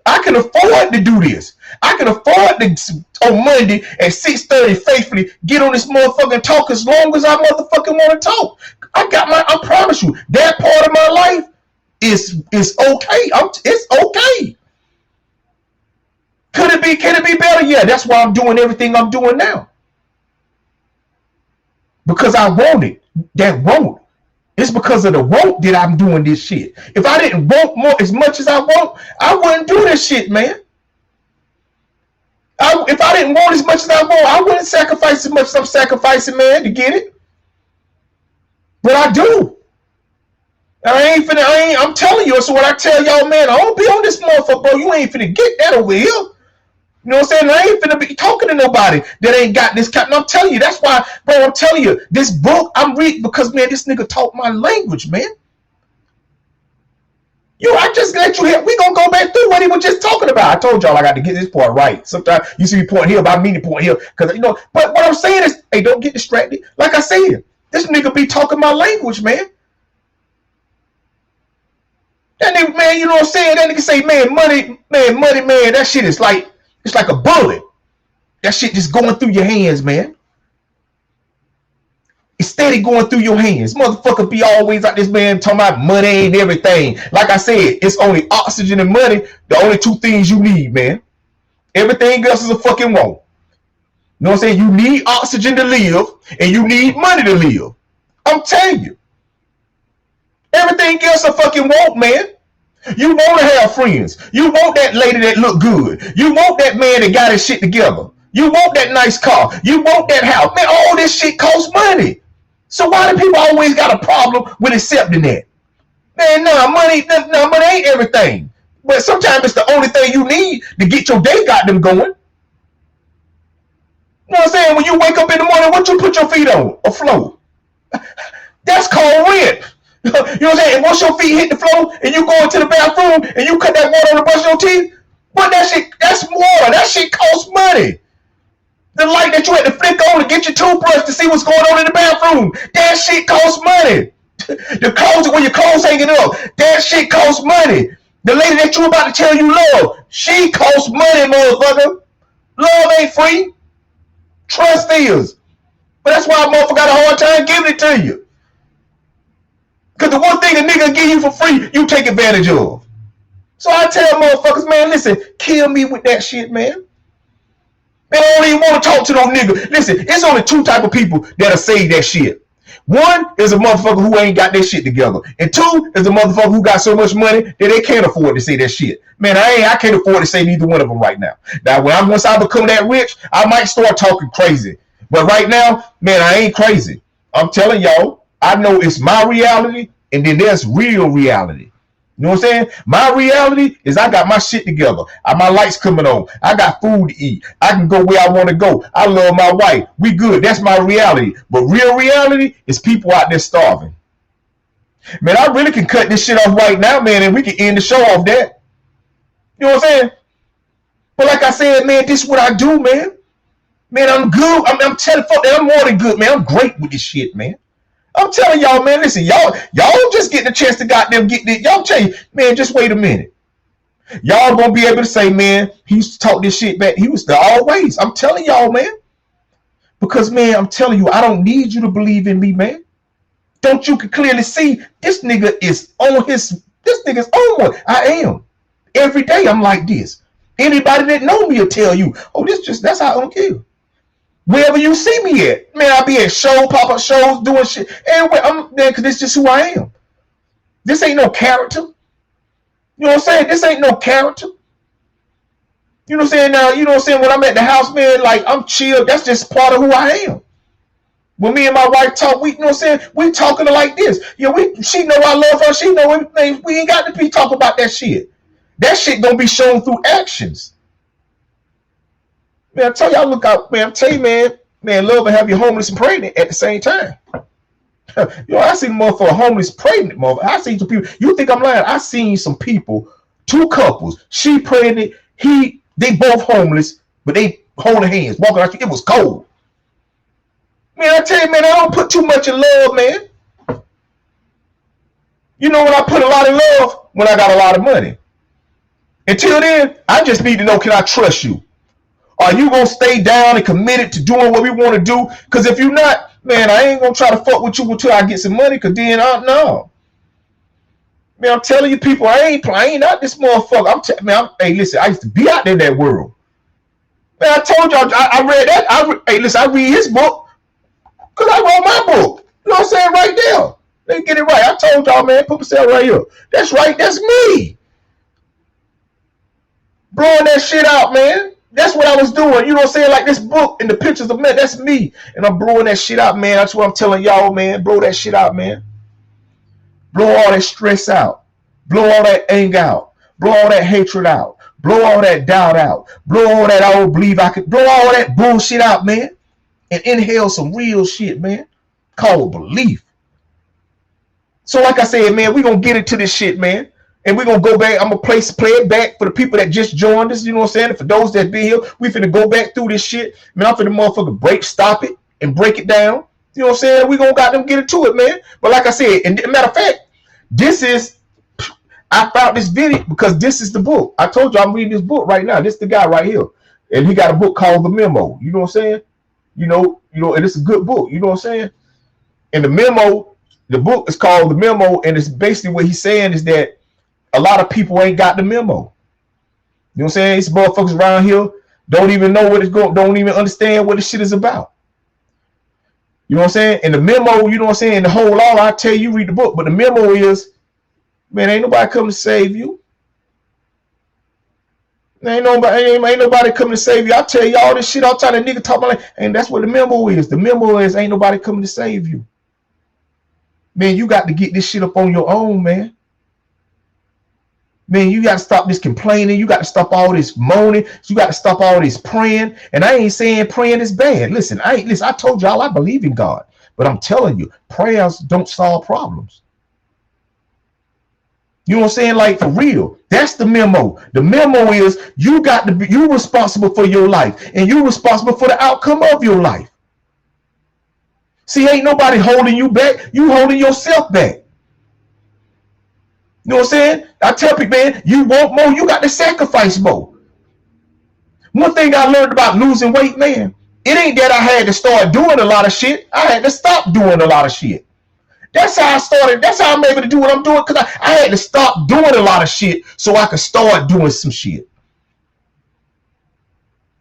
I can afford to do this. I can afford to, on Monday at 6:30 faithfully, get on this motherfucker and talk as long as I motherfucking want to talk. I promise you, that part of my life is okay. It's okay. Can it be better? Yeah, that's why I'm doing everything I'm doing now. Because I want it. That want. It's because of the want that I'm doing this shit. If I didn't want more as much as I want, I wouldn't do this shit, man. If I didn't want as much as I want, I wouldn't sacrifice as much as I'm sacrificing, man, to get it. But I do. I'm telling you. So what I tell y'all, man, I don't be on this motherfucker, bro. You ain't finna get that over here. You know what I'm saying? I ain't finna be talking to nobody that ain't got this kind. I'm telling you, that's why, bro, I'm telling you, this book I'm reading because, man, this nigga taught my language, man. I just let you hear. We gonna go back through what he was just talking about. I told y'all I got to get this part right. Sometimes you see me point here, but I mean to point here. Because, you know, but what I'm saying is, hey, don't get distracted. Like I said, this nigga be talking my language, man. That nigga, man, you know what I'm saying? That nigga say, money, man, that shit is like, it's like a bullet. That shit just going through your hands, man. It's steady going through your hands. Motherfucker be always like this, man, talking about money and everything. Like I said, it's only oxygen and money, the only 2 things you need, man. Everything else is a fucking want. You know what I'm saying? You need oxygen to live, and you need money to live. I'm telling you. Everything else a fucking want, man. You want to have friends. You want that lady that look good. You want that man that got his shit together. You want that nice car. You want that house. Man, all this shit costs money. So why do people always got a problem with accepting that? Man, money ain't everything. But sometimes it's the only thing you need to get your day got them going. You know what I'm saying? When you wake up in the morning, what you put your feet on? A floor. That's called rent. You know what I'm saying? And once your feet hit the floor and you go into the bathroom and you cut that water on the brush your teeth, what that shit, that's water. That shit costs money. The light that you had to flick on to get your toothbrush to see what's going on in the bathroom, that shit costs money. The clothes where your clothes hanging up, that shit costs money. The lady that you about to tell you love, she costs money, motherfucker. Love ain't free. Trust is. But that's why a motherfucker got a hard time giving it to you. Because the one thing a nigga give you for free, you take advantage of. So I tell motherfuckers, man, listen, kill me with that shit, man. Man, I don't even want to talk to no nigga. Listen, it's only two type of people that'll say that shit. One is a motherfucker who ain't got their shit together. And two is a motherfucker who got so much money that they can't afford to say that shit. Man, I can't afford to say neither one of them right now. Now, once I become that rich, I might start talking crazy. But right now, man, I ain't crazy. I'm telling y'all, I know it's my reality, and then there's real reality. You know what I'm saying? My reality is I got my shit together. My lights coming on. I got food to eat. I can go where I want to go. I love my wife. We good. That's my reality. But real reality is people out there starving. Man, I really can cut this shit off right now, man, and we can end the show off that. You know what I'm saying? But like I said, man, this is what I do, man. Man, I'm good. I'm telling folks that I'm more than good, man. I'm great with this shit, man. I'm telling y'all, man, listen, y'all just getting a chance to goddamn get this. Y'all tell you, man, just wait a minute. Y'all gonna be able to say, man, he used to talk this shit back. He was there always. I'm telling y'all, man. Because, man, I'm telling you, I don't need you to believe in me, man. Don't you can clearly see this nigga is on this nigga's on one. I am. Every day I'm like this. Anybody that know me will tell you, oh, that's how I'm killed. Wherever you see me at, man, I be at shows, pop-up shows, doing shit. Anyway, I'm there because this is just who I am. This ain't no character. You know what I'm saying? This ain't no character. You know what I'm saying? Now, you know what I'm saying? When I'm at the house, man, like, I'm chill. That's just part of who I am. When me and my wife talk, you know what I'm saying? We talking like this. You know, she know I love her. She know everything. We ain't got to be talking about that shit. That shit gonna be shown through actions. Man, I tell y'all, look out, man. I tell you, man, love and have you homeless and pregnant at the same time. You know, I seen motherfucker homeless pregnant, motherfucker. I seen some people. You think I'm lying? I seen some people, two couples, she pregnant, they both homeless, but they holding hands, walking out. It was cold. Man, I tell you, man, I don't put too much in love, man. You know when I put a lot in love? When I got a lot of money. Until then, I just need to know, can I trust you? Are you going to stay down and committed to doing what we want to do? Because if you're not, man, I ain't going to try to fuck with you until I get some money, because then no. Man, I'm telling you people, I ain't out this motherfucker. Hey, listen, I used to be out there in that world. Man, I told y'all, I read that. Hey, listen, I read his book because I wrote my book. You know what I'm saying? Right there. Let me get it right. I told y'all, man, put myself right here. That's right. That's me. Blowing that shit out, man. That's what I was doing. You know what I'm saying? Like this book and the pictures of me, that's me. And I'm blowing that shit out, man. That's what I'm telling y'all, man. Blow that shit out, man. Blow all that stress out. Blow all that anger out. Blow all that hatred out. Blow all that doubt out. Blow all that I don't believe I could. Blow all that bullshit out, man. And inhale some real shit, man. Called belief. So like I said, man, we're going to get into this shit, man. And we're going to go back. I'm going to play it back for the people that just joined us. You know what I'm saying? And for those that been here, we finna go back through this shit. Man, I'm finna motherfucker stop it and break it down. You know what I'm saying? We going to got them get into it, man. But like I said, and matter of fact, I found this video because this is the book. I told you I'm reading this book right now. This is the guy right here. And he got a book called The Memo. You know what I'm saying? You know, and it's a good book. You know what I'm saying? And the memo, the book is called The Memo, and it's basically what he's saying is that a lot of people ain't got the memo. You know what I'm saying? These motherfuckers around here don't even know what it's going, don't even understand what this shit is about. You know what I'm saying? And the memo, you know what I'm saying? The whole law, I tell you, read the book, but the memo is, man, ain't nobody coming to save you. Ain't nobody coming to save you. I tell you all this shit all the time. That nigga talk about, and that's what the memo is. The memo is ain't nobody coming to save you. Man, you got to get this shit up on your own, man. Man, you got to stop this complaining. You got to stop all this moaning. You got to stop all this praying. And I ain't saying praying is bad. Listen, I told y'all I believe in God. But I'm telling you, prayers don't solve problems. You know what I'm saying? Like, for real. That's the memo. The memo is you you're responsible for your life. And you're responsible for the outcome of your life. See, ain't nobody holding you back. You holding yourself back. You know what I'm saying? I tell people, man, you want more, you got to sacrifice more. One thing I learned about losing weight, man, it ain't that I had to start doing a lot of shit. I had to stop doing a lot of shit. That's how I started. That's how I'm able to do what I'm doing, because I had to stop doing a lot of shit so I could start doing some shit.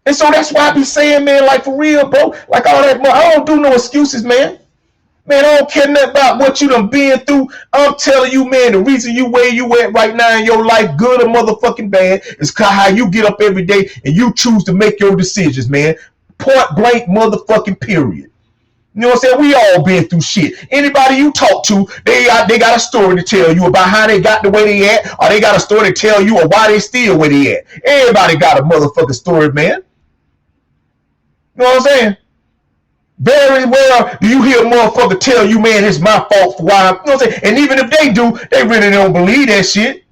And so that's why I be saying, man, like, for real, bro, like all that, I don't do no excuses, man. Man, I don't care nothing about what you done been through. I'm telling you, man, the reason you where you at right now in your life, good or motherfucking bad, is how you get up every day and you choose to make your decisions, man. Point blank motherfucking period. You know what I'm saying? We all been through shit. Anybody you talk to, they got a story to tell you about how they got the way they at, or they got a story to tell you or why they still where they at. Everybody got a motherfucking story, man. You know what I'm saying? Very well do you hear a motherfucker tell you, man, it's my fault for why, you know what I'm saying? And even if they do, they really don't believe that shit.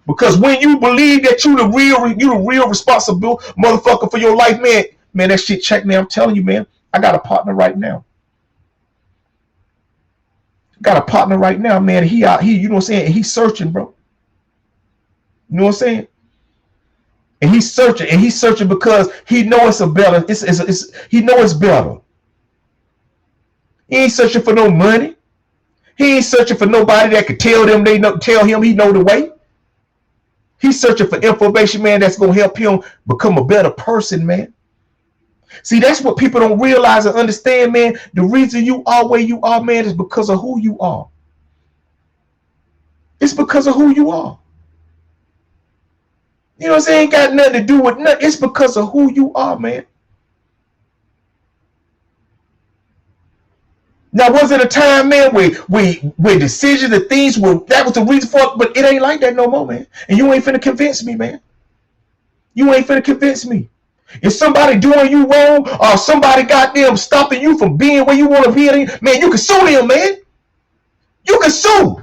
Because when you believe that you the real responsible motherfucker for your life, man, that shit check, man. I'm telling you, man, I got a partner right now. Got a partner right now, man. He out here, you know what I'm saying? He's searching, bro. You know what I'm saying? And he's searching because he knows it's better. He knows it's better. He ain't searching for no money. He ain't searching for nobody that could tell him he know the way. He's searching for information, man, that's gonna help him become a better person, man. See, that's what people don't realize and understand, man. The reason you are where you are, man, is because of who you are. It's because of who you are. You know what I'm saying? Ain't got nothing to do with nothing. It's because of who you are, man. Now, was it a time, man, where decisions and things that was the reason for it, but it ain't like that no more, man. And you ain't finna convince me, man. You ain't finna convince me. If somebody doing you wrong, or somebody got them stopping you from being where you want to be, man, you can sue them, man. You can sue.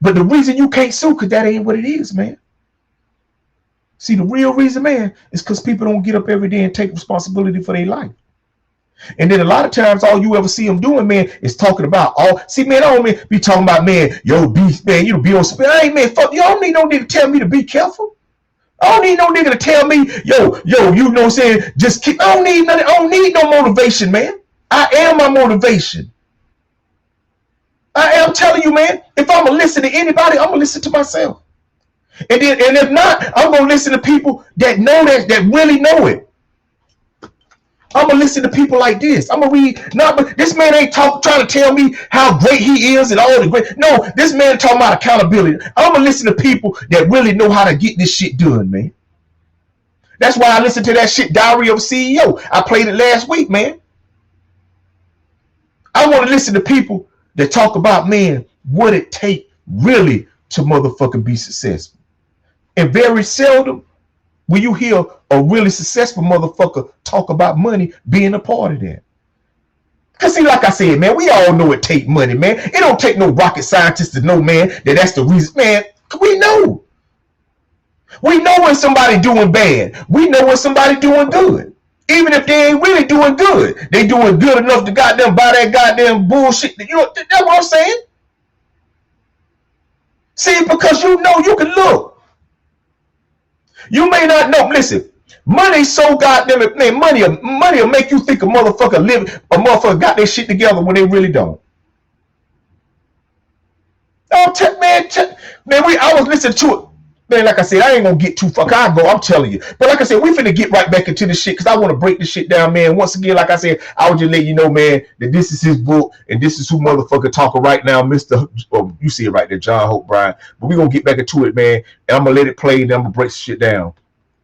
But the reason you can't sue, because that ain't what it is, man. See, the real reason, man, is because people don't get up every day and take responsibility for their life. And then a lot of times, all you ever see them doing, man, is talking about see, man, I don't be talking about, man, yo, man, you be on spin. I ain't, man, fuck, you don't need no nigga to tell me to be careful. I don't need no nigga to tell me, yo, you know what I'm saying? Just keep, I don't need no motivation, man. I am my motivation. I am telling you, man, if I'm gonna listen to anybody, I'm gonna listen to myself. And if not, I'm gonna listen to people that know that really know it. I'm gonna listen to people like this. I'm gonna read. But this man ain't trying to tell me how great he is and all the great. No, this man talking about accountability. I'm gonna listen to people that really know how to get this shit done, man. That's why I listened to that shit, Diary of a CEO. I played it last week, man. I want to listen to people that talk about, man, what it take really to motherfucking be successful. And very seldom will you hear a really successful motherfucker talk about money being a part of that. Because see, like I said, man, we all know it take money, man. It don't take no rocket scientist to know, man, that's the reason, man. We know. We know when somebody doing bad. We know when somebody doing good. Even if they ain't really doing good. They doing good enough to goddamn buy that goddamn bullshit. You know, that's what I'm saying. See, because you know you can look. You may not know. Listen, money so goddamn, man, money will make you think a motherfucker got their shit together when they really don't. I was listening to it. Man, like I said, I ain't gonna get too far. I'm telling you. But like I said, we finna get right back into this shit because I want to break this shit down, man. Once again, like I said, I would just let you know, man, that this is his book and this is who motherfucker talking right now, Mr. Oh, you see it right there, John Hope Bryant. But we gonna get back into it, man. And I'm gonna let it play, and I'm gonna break this shit down.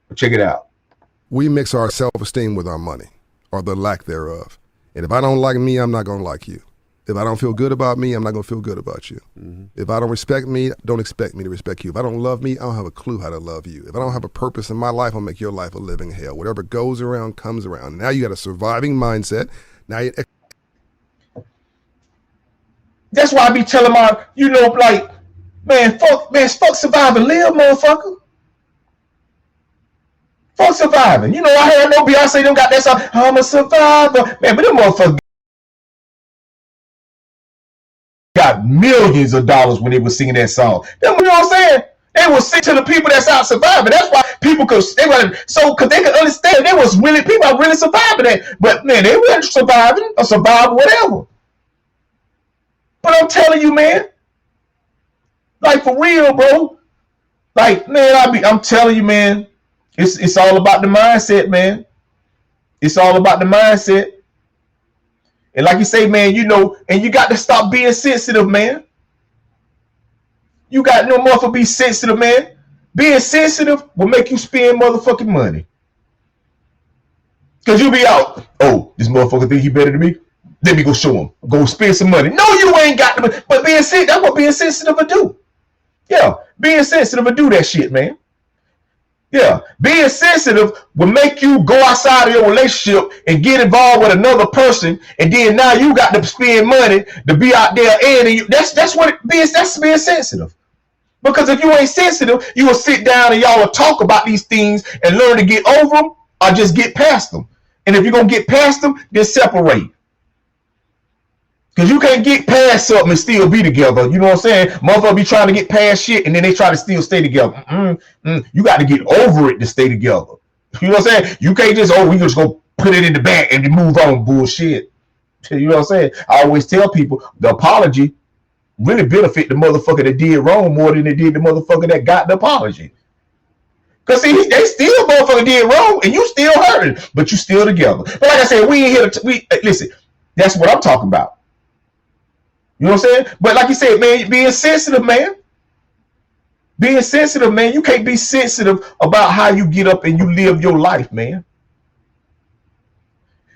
But check it out. We mix our self-esteem with our money, or the lack thereof. And if I don't like me, I'm not gonna like you. If I don't feel good about me, I'm not going to feel good about you. If I don't respect me, don't expect me to respect you. If I don't love me, I don't have a clue how to love you. If I don't have a purpose in my life, I'll make your life a living hell. Whatever goes around comes around. Now you got a surviving mindset. Now you That's why I be telling my, like, fuck surviving, live, motherfucker. Fuck surviving. I heard no Beyonce don't got that song, I'm a survivor. Man, but them motherfuckers got millions of dollars when they were singing that song. Them, you know what I'm saying? They will sing to the people that's out surviving. That's why people because they could understand there was really people are really surviving that. But man, they weren't surviving or surviving whatever. But I'm telling you, man, like for real, bro. Like, man, I'm telling you, man, it's all about the mindset, man. It's all about the mindset. And like you say, man, and you got to stop being sensitive, man. You got no more for be sensitive, man. Being sensitive will make you spend motherfucking money. Cause you be out. Oh, this motherfucker think he better than me. Let me go show him. Go spend some money. No, you ain't got the money. But being sensitive, that's what being sensitive will do. Yeah, being sensitive will do that shit, man. Yeah, being sensitive will make you go outside of your relationship and get involved with another person, and then now you got to spend money to be out there, and that's what it is. That's being sensitive. Because if you ain't sensitive, you will sit down and y'all will talk about these things and learn to get over them or just get past them. And if you're gonna get past them, then separate. Because you can't get past something and still be together. You know what I'm saying? Motherfucker be trying to get past shit and then they try to still stay together. You got to get over it to stay together. You know what I'm saying? You can't just, we just go put it in the back and move on. Bullshit. You know what I'm saying? I always tell people the apology really benefit the motherfucker that did wrong more than it did the motherfucker that got the apology. Because see, they still motherfucker did wrong and you still hurting, but you still together. But like I said, we ain't here to, listen, that's what I'm talking about. You know what I'm saying? But like you said, man, being sensitive, man. Being sensitive, man. You can't be sensitive about how you get up and you live your life, man.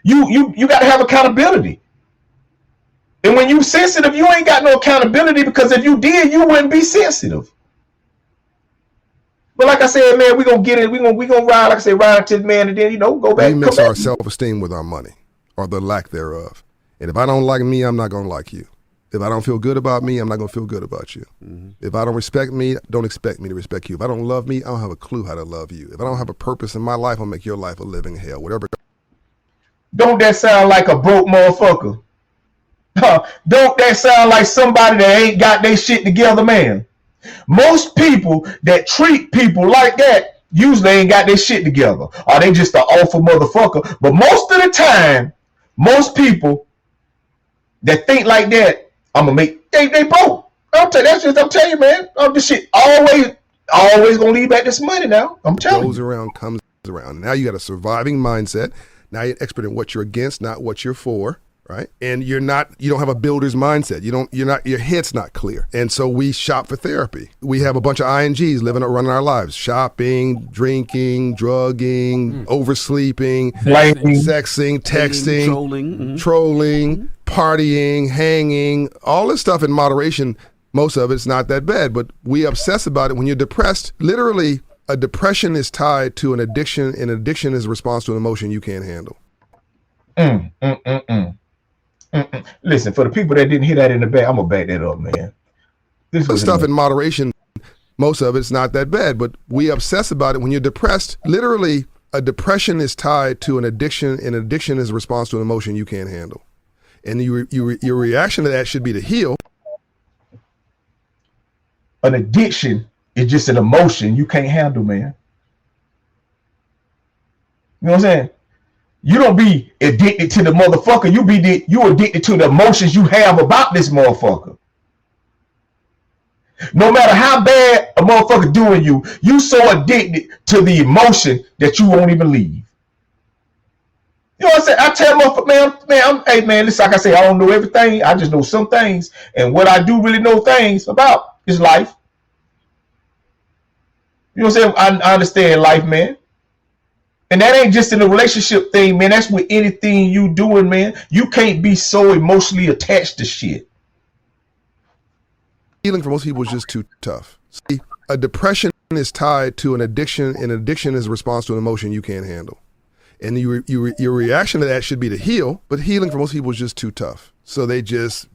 You got to have accountability. And when you sensitive, you ain't got no accountability because if you did, you wouldn't be sensitive. But like I said, man, we're going to get it. We're gonna ride, like I said, ride until man, and then, go back. We mix our self-esteem with our money or the lack thereof. And if I don't like me, I'm not going to like you. If I don't feel good about me, I'm not going to feel good about you. If I don't respect me, don't expect me to respect you. If I don't love me, I don't have a clue how to love you. If I don't have a purpose in my life, I'll make your life a living hell. Whatever. Don't that sound like a broke motherfucker? Don't that sound like somebody that ain't got their shit together, man? Most people that treat people like that usually ain't got their shit together. Or they just an awful motherfucker. But most of the time, most people that think like that, I'm gonna make they broke. I'm telling you, man. This shit always gonna leave back this money now. I'm telling you. Goes around, comes around. Now you got a surviving mindset. Now you're expert in what you're against, not what you're for, right? And you don't have a builder's mindset. Your head's not clear. And so we shop for therapy. We have a bunch of INGs running our lives. Shopping, drinking, drugging, oversleeping, sexing, texting, trolling, partying, hanging, all this stuff in moderation. Most of it's not that bad, but we obsess about it. When you're depressed, literally a depression is tied to an addiction, and addiction is a response to an emotion you can't handle. Listen, for the people that didn't hear that in the back, I'm gonna back that up, man. This stuff in moderation, most of it's not that bad, but we obsess about it. When you're depressed, literally a depression is tied to an addiction, and addiction is a response to an emotion you can't handle. And your reaction to that should be to heal. An addiction is just an emotion you can't handle, man. You know what I'm saying? You don't be addicted to the motherfucker. You addicted to the emotions you have about this motherfucker. No matter how bad a motherfucker doing you so addicted to the emotion that you won't even leave. You know what I'm saying? I tell motherfucker, man, listen, like I say, I don't know everything. I just know some things. And what I do really know things about is life. You know what I'm saying? I understand life, man. And that ain't just in a relationship thing, man. That's with anything you doing, man. You can't be so emotionally attached to shit. Healing for most people is just too tough. See, a depression is tied to an addiction, and addiction is a response to an emotion you can't handle. And your reaction to that should be to heal, but healing for most people is just too tough. So they just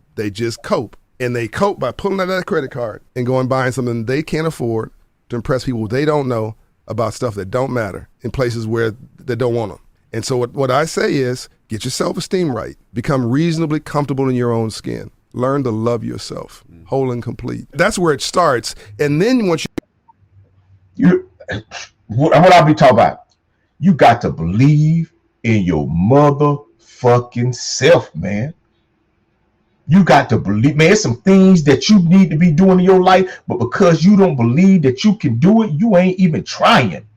cope. And they cope by pulling out that credit card and going buying something they can't afford to impress people they don't know about stuff that don't matter in places where they don't want them. And so what I say is, get your self-esteem right. Become reasonably comfortable in your own skin. Learn to love yourself, whole and complete. That's where it starts. And then once what I'll be talking about, you got to believe in your motherfucking self, man. You got to believe, man, there's some things that you need to be doing in your life, but because you don't believe that you can do it, you ain't even trying.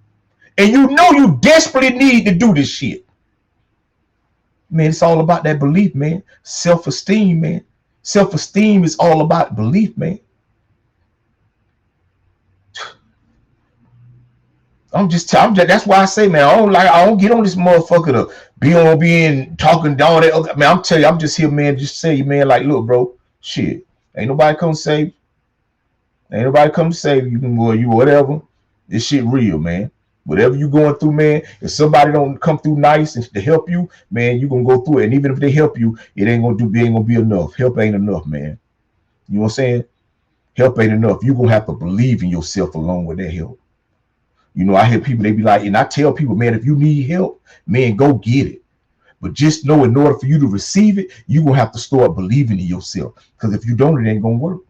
And you know you desperately need to do this shit. Man, it's all about that belief, man. Self-esteem, man. Self-esteem is all about belief, man. That's why I say, man, I don't get on this motherfucker to being talking down that. Man, I'm telling you, I'm just here, man, just say, man, like, look, bro, shit, ain't nobody come save you. Ain't nobody come to save you, boy, you whatever. This shit real, man. Whatever you going through, man, if somebody don't come through nice and to help you, man, you gonna go through it. And even if they help you, it ain't gonna be enough. Help ain't enough, man. You know what I'm saying? Help ain't enough. You gonna have to believe in yourself along with that help. You know, I hear people, they be like, and I tell people, man, if you need help, man, go get it. But just know, in order for you to receive it, you're going to have to start believing in yourself. Because if you don't, it ain't going to work.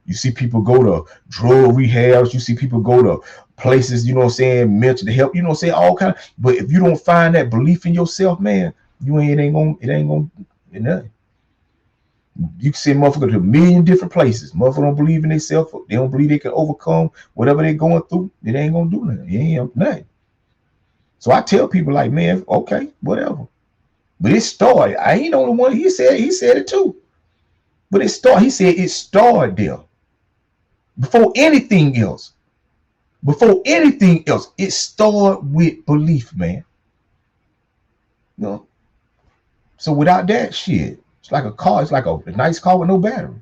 You see people go to drug rehabs. You see people go to places, you know what I'm saying, mental help, you know what I'm saying, all kind of. But if you don't find that belief in yourself, man, it ain't going to nothing. You can see motherfuckers to a million different places. Motherfuckers don't believe in themselves. They don't believe they can overcome whatever they're going through. It ain't gonna do nothing. It ain't nothing. So I tell people like, man, okay, whatever. But it started. I ain't the only one. He said it too. But it started. He said it started there. Before anything else, it started with belief, man. You know. So without that shit. It's like a car. It's like a nice car with no battery.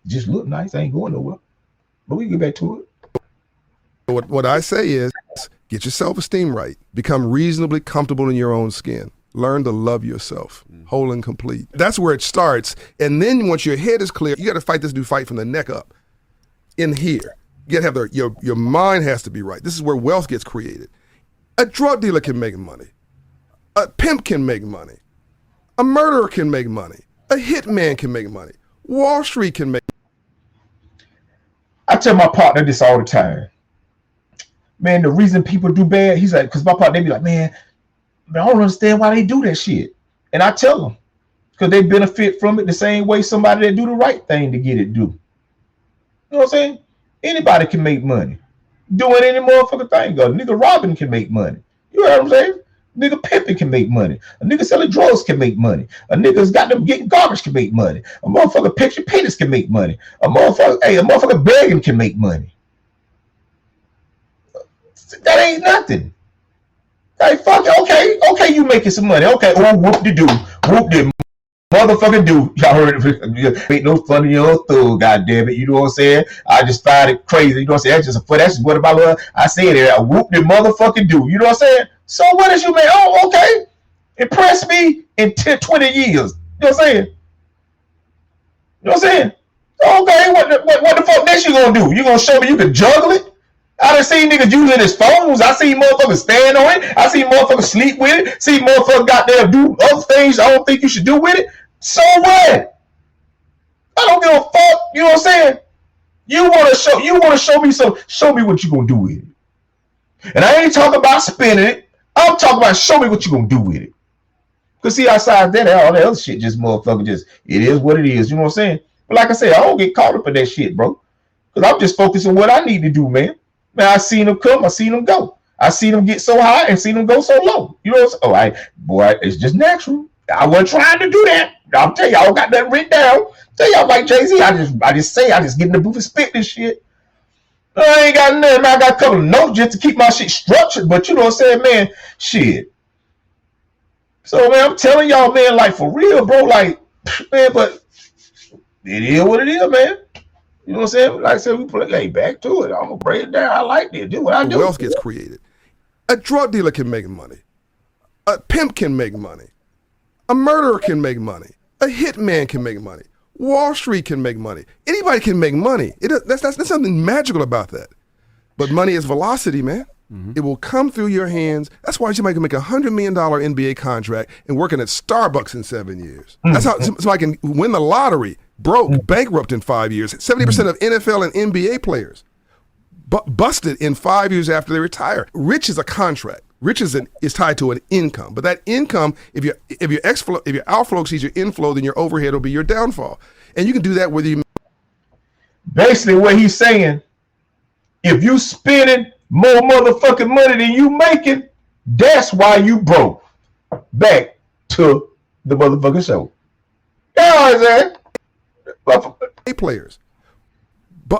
Just look nice. Ain't going nowhere. But we get back to it. What I say is, get your self-esteem right. Become reasonably comfortable in your own skin. Learn to love yourself, whole and complete. That's where it starts. And then once your head is clear, you got to fight this new fight from the neck up. In here, you got to have your mind has to be right. This is where wealth gets created. A drug dealer can make money. A pimp can make money. A murderer can make money. A hitman can make money. Wall Street can make money. I tell my partner this all the time. Man, the reason people do bad, he's like, because my partner, they be like, man, I don't understand why they do that shit. And I tell them, because they benefit from it the same way somebody that do the right thing to get it do. You know what I'm saying? Anybody can make money. Doing any motherfucking thing. A nigga robbing can make money. You know what I'm saying? Nigga pimping can make money. A nigga selling drugs can make money. A nigga's got them getting garbage can make money. A motherfucker picture painters can make money. A motherfucker begging can make money. That ain't nothing. Hey, fuck it. Okay, you making some money. Okay, whoop-de-doo. Whoop-de motherfucking do. Y'all heard it. Ain't no funny your thug, goddamn it. You know what I'm saying? I just find it crazy. You know what I'm saying? That's just what about love. I said it. I whoop-de motherfucking do. You know what I'm saying? So what is you, man? Oh, okay. Impress me in 10, 20 years. You know what I'm saying? You know what I'm saying? Okay, what the fuck next you gonna do? You gonna show me you can juggle it? I done seen niggas using his phones. I seen motherfuckers stand on it. I seen motherfuckers sleep with it. See motherfuckers got there do other things I don't think you should do with it. So what? I don't give a fuck. You know what I'm saying? You wanna show me what you gonna do with it. And I ain't talking about spending it. I'm talking about show me what you gonna do with it. Cause see, outside that, all that other shit just motherfucker it is what it is. You know what I'm saying? But like I said, I don't get caught up in that shit, bro. Cause I'm just focused on what I need to do, man. Man, I seen them come, I seen them go. I seen them get so high and seen them go so low. You know what I'm saying? It's just natural. I wasn't trying to do that. I'll tell y'all, got that written down. Tell y'all like Jay-Z, I just get in the booth and spit this shit. I ain't got nothing, man. I got a couple of notes just to keep my shit structured, but you know what I'm saying, man? Shit. So, man, I'm telling y'all, man, like, for real, bro, like, man, but it is what it is, man. You know what I'm saying? Like I said, we play, hey, back to it. I'm going to break it down. I like this. Do what I do. Wealth gets created. A drug dealer can make money. A pimp can make money. A murderer can make money. A hitman can make money. Wall Street can make money. Anybody can make money. That's something magical about that. But money is velocity, man. Mm-hmm. It will come through your hands. That's why somebody can make $100 million NBA contract and working at Starbucks in 7 years. Mm-hmm. That's how somebody can win the lottery, bankrupt in 5 years. 70% of NFL and NBA players busted in 5 years after they retire. Rich is a contract. Rich is tied to an income. But that income, if your outflow exceeds your inflow, then your overhead will be your downfall. And you can do that whether you... Basically what he's saying, if you spending more motherfucking money than you making, that's why you broke. Back to the motherfucking show. You know what I'm saying? Players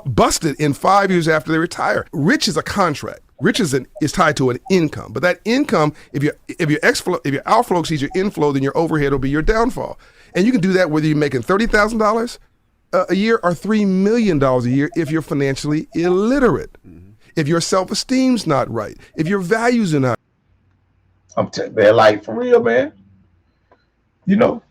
busted in 5 years after they retire. Rich is a contract. Rich is tied to an income. But that income, if your outflow exceeds your inflow, then your overhead will be your downfall. And you can do that whether you're making $30,000 a year or $3 million a year if you're financially illiterate. Mm-hmm. If your self-esteem's not right, if your values are not. I'm telling you, man, like, for real, man. You know?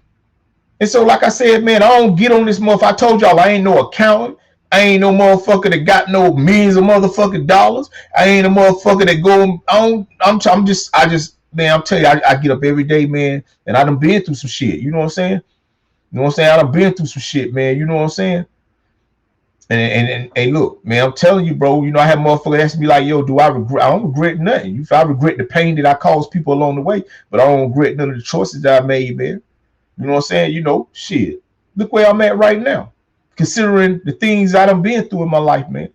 And so, like I said, man, I don't get on this motherfucker. I told y'all I ain't no accountant. I ain't no motherfucker that got no millions of motherfucking dollars. I ain't a motherfucker that go. I'm just, man, I'm telling you, I get up every day, man, and I done been through some shit. You know what I'm saying? You know what I'm saying? I done been through some shit, man. You know what I'm saying? And look, man, I'm telling you, bro. You know, I have motherfuckers ask me like, yo, do I regret? I don't regret nothing. I regret the pain that I caused people along the way, but I don't regret none of the choices that I made, man. You know what I'm saying? You know, shit. Look where I'm at right now, considering the things I done been through in my life, man.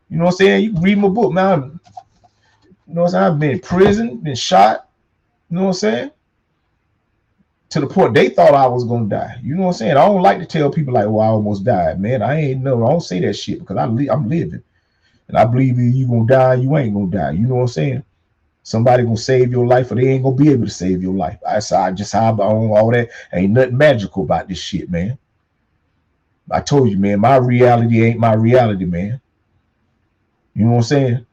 You know what I'm saying? You can read my book, man. You know what I'm saying? I've been in prison, been shot. You know what I'm saying? To the point they thought I was gonna die. You know what I'm saying? I don't like to tell people like, "Oh, I almost died," man. I don't say that shit because I'm living, and I believe either you gonna die, or you ain't gonna die. You know what I'm saying? Somebody gonna save your life, or they ain't gonna be able to save your life. I just have all that. Ain't nothing magical about this shit, man. I told you, man, my reality ain't my reality, man. You know what I'm saying?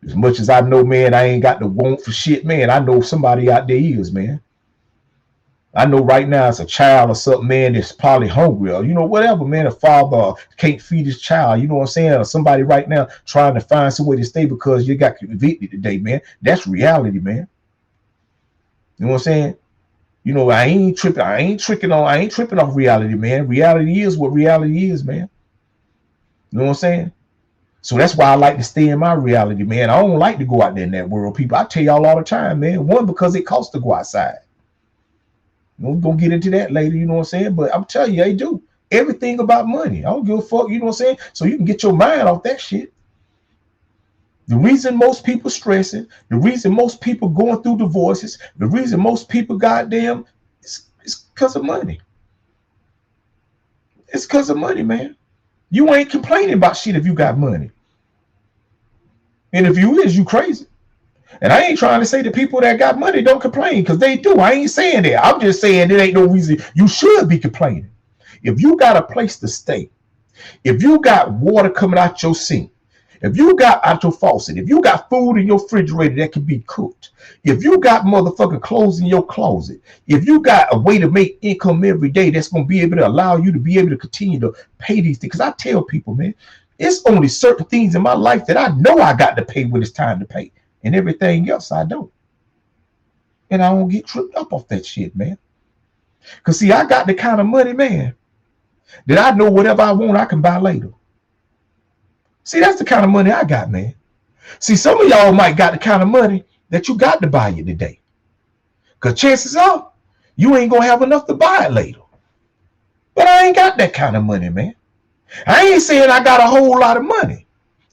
As much as I know, man, I ain't got the want for shit, man. I know somebody out there is, man. I know right now it's a child or something, man, that's probably hungry or, you know, whatever, man. A father can't feed his child, you know what I'm saying? Or somebody right now trying to find some way to stay because you got convicted today, man. That's reality, man. You know what I'm saying? You know, I ain't tripping off reality, man. Reality is what reality is, man. You know what I'm saying? So that's why I like to stay in my reality, man. I don't like to go out there in that world, people. I tell y'all all the time, man. One, because it costs to go outside. We're gonna get into that later, you know what I'm saying? But I'm telling you, they do everything about money. I don't give a fuck, you know what I'm saying? So you can get your mind off that shit. The reason most people stressing, the reason most people going through divorces, the reason most people goddamn is because of money. It's because of money, man. You ain't complaining about shit if you got money. And if you is, you crazy. And I ain't trying to say the people that got money don't complain, because they do. I ain't saying that. I'm just saying there ain't no reason you should be complaining. If you got a place to stay, if you got water coming out your sink, if you got out your faucet, if you got food in your refrigerator that can be cooked, if you got motherfucking clothes in your closet, if you got a way to make income every day that's going to be able to allow you to be able to continue to pay these things. Because I tell people, man, it's only certain things in my life that I know I got to pay when it's time to pay. And everything else I don't. And I don't get tripped up off that shit, man. Because see, I got the kind of money, man, that I know whatever I want, I can buy later. See, that's the kind of money I got, man. See, some of y'all might got the kind of money that you got to buy it today. Because chances are, you ain't going to have enough to buy it later. But I ain't got that kind of money, man. I ain't saying I got a whole lot of money.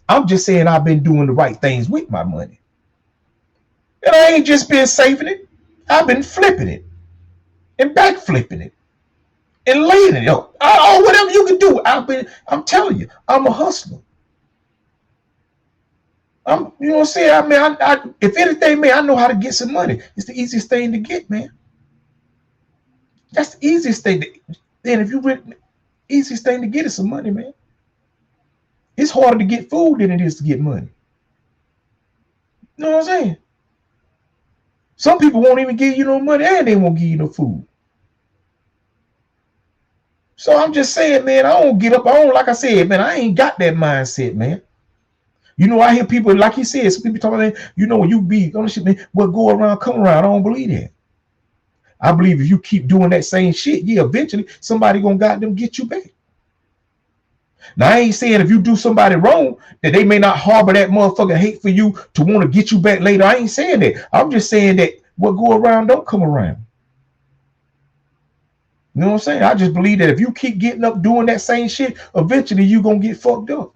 I'm just saying I've been doing the right things with my money. And I ain't just been saving it. I've been flipping it and back flipping it and laying it up. Whatever you can do. I'm telling you, I'm a hustler. You know what I'm saying? I mean, if anything, man, I know how to get some money. It's the easiest thing to get, man. That's the easiest thing. Then if you really, easiest thing to get is some money, man. It's harder to get food than it is to get money. You know what I'm saying? Some people won't even give you no money and they won't give you no food. So I'm just saying, man, I don't get up. Like I said, man, I ain't got that mindset, man. You know, I hear people, like you said, some people talking about, you know, when you be on shit, man, what go around, come around. I don't believe that. I believe if you keep doing that same shit, yeah, eventually somebody gonna goddamn get you back. Now, I ain't saying if you do somebody wrong that they may not harbor that motherfucking hate for you to want to get you back later. I ain't saying that. I'm just saying that what go around don't come around. You know what I'm saying? I just believe that if you keep getting up doing that same shit, eventually you gonna get fucked up.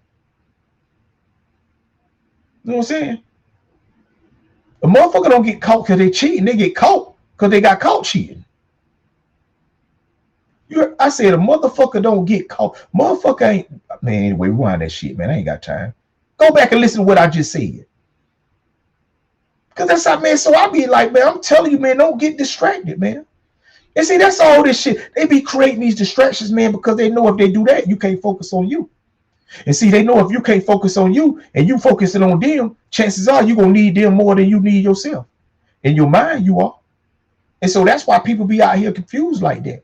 You know what I'm saying? A motherfucker don't get caught because they cheating. They get caught because they got caught cheating. I said a motherfucker don't get caught. Motherfucker ain't, man, anyway, rewind that shit, man. I ain't got time. Go back and listen to what I just said. Because that's how, man, so I be like, man, I'm telling you, man, don't get distracted, man. And see, that's all this shit. They be creating these distractions, man, because they know if they do that, you can't focus on you. And see, they know if you can't focus on you and you focusing on them, chances are you're going to need them more than you need yourself. In your mind, you are. And so that's why people be out here confused like that.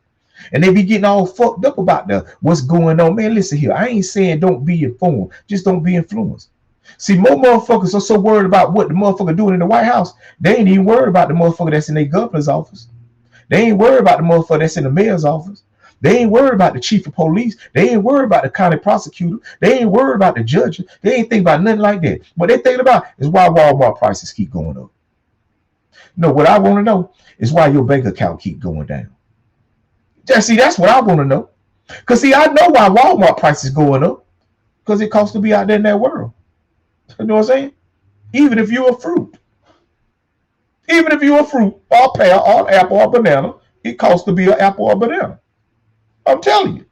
And they be getting all fucked up about what's going on. Man, listen here. I ain't saying don't be informed. Just don't be influenced. See, more motherfuckers are so worried about what the motherfucker doing in the White House. They ain't even worried about the motherfucker that's in their governor's office. They ain't worried about the motherfucker that's in the mayor's office. They ain't worried about the chief of police. They ain't worried about the county prosecutor. They ain't worried about the judge. They ain't think about nothing like that. What they thinking about is why Walmart prices keep going up. No, what I want to know is why your bank account keep going down. See, that's what I want to know. Because, see, I know why Walmart prices going up. Because it costs to be out there in that world. You know what I'm saying? Even if you're a fruit. Even if you're a fruit, or a pear, or an apple, or banana, it costs to be an apple or banana. I'm telling you.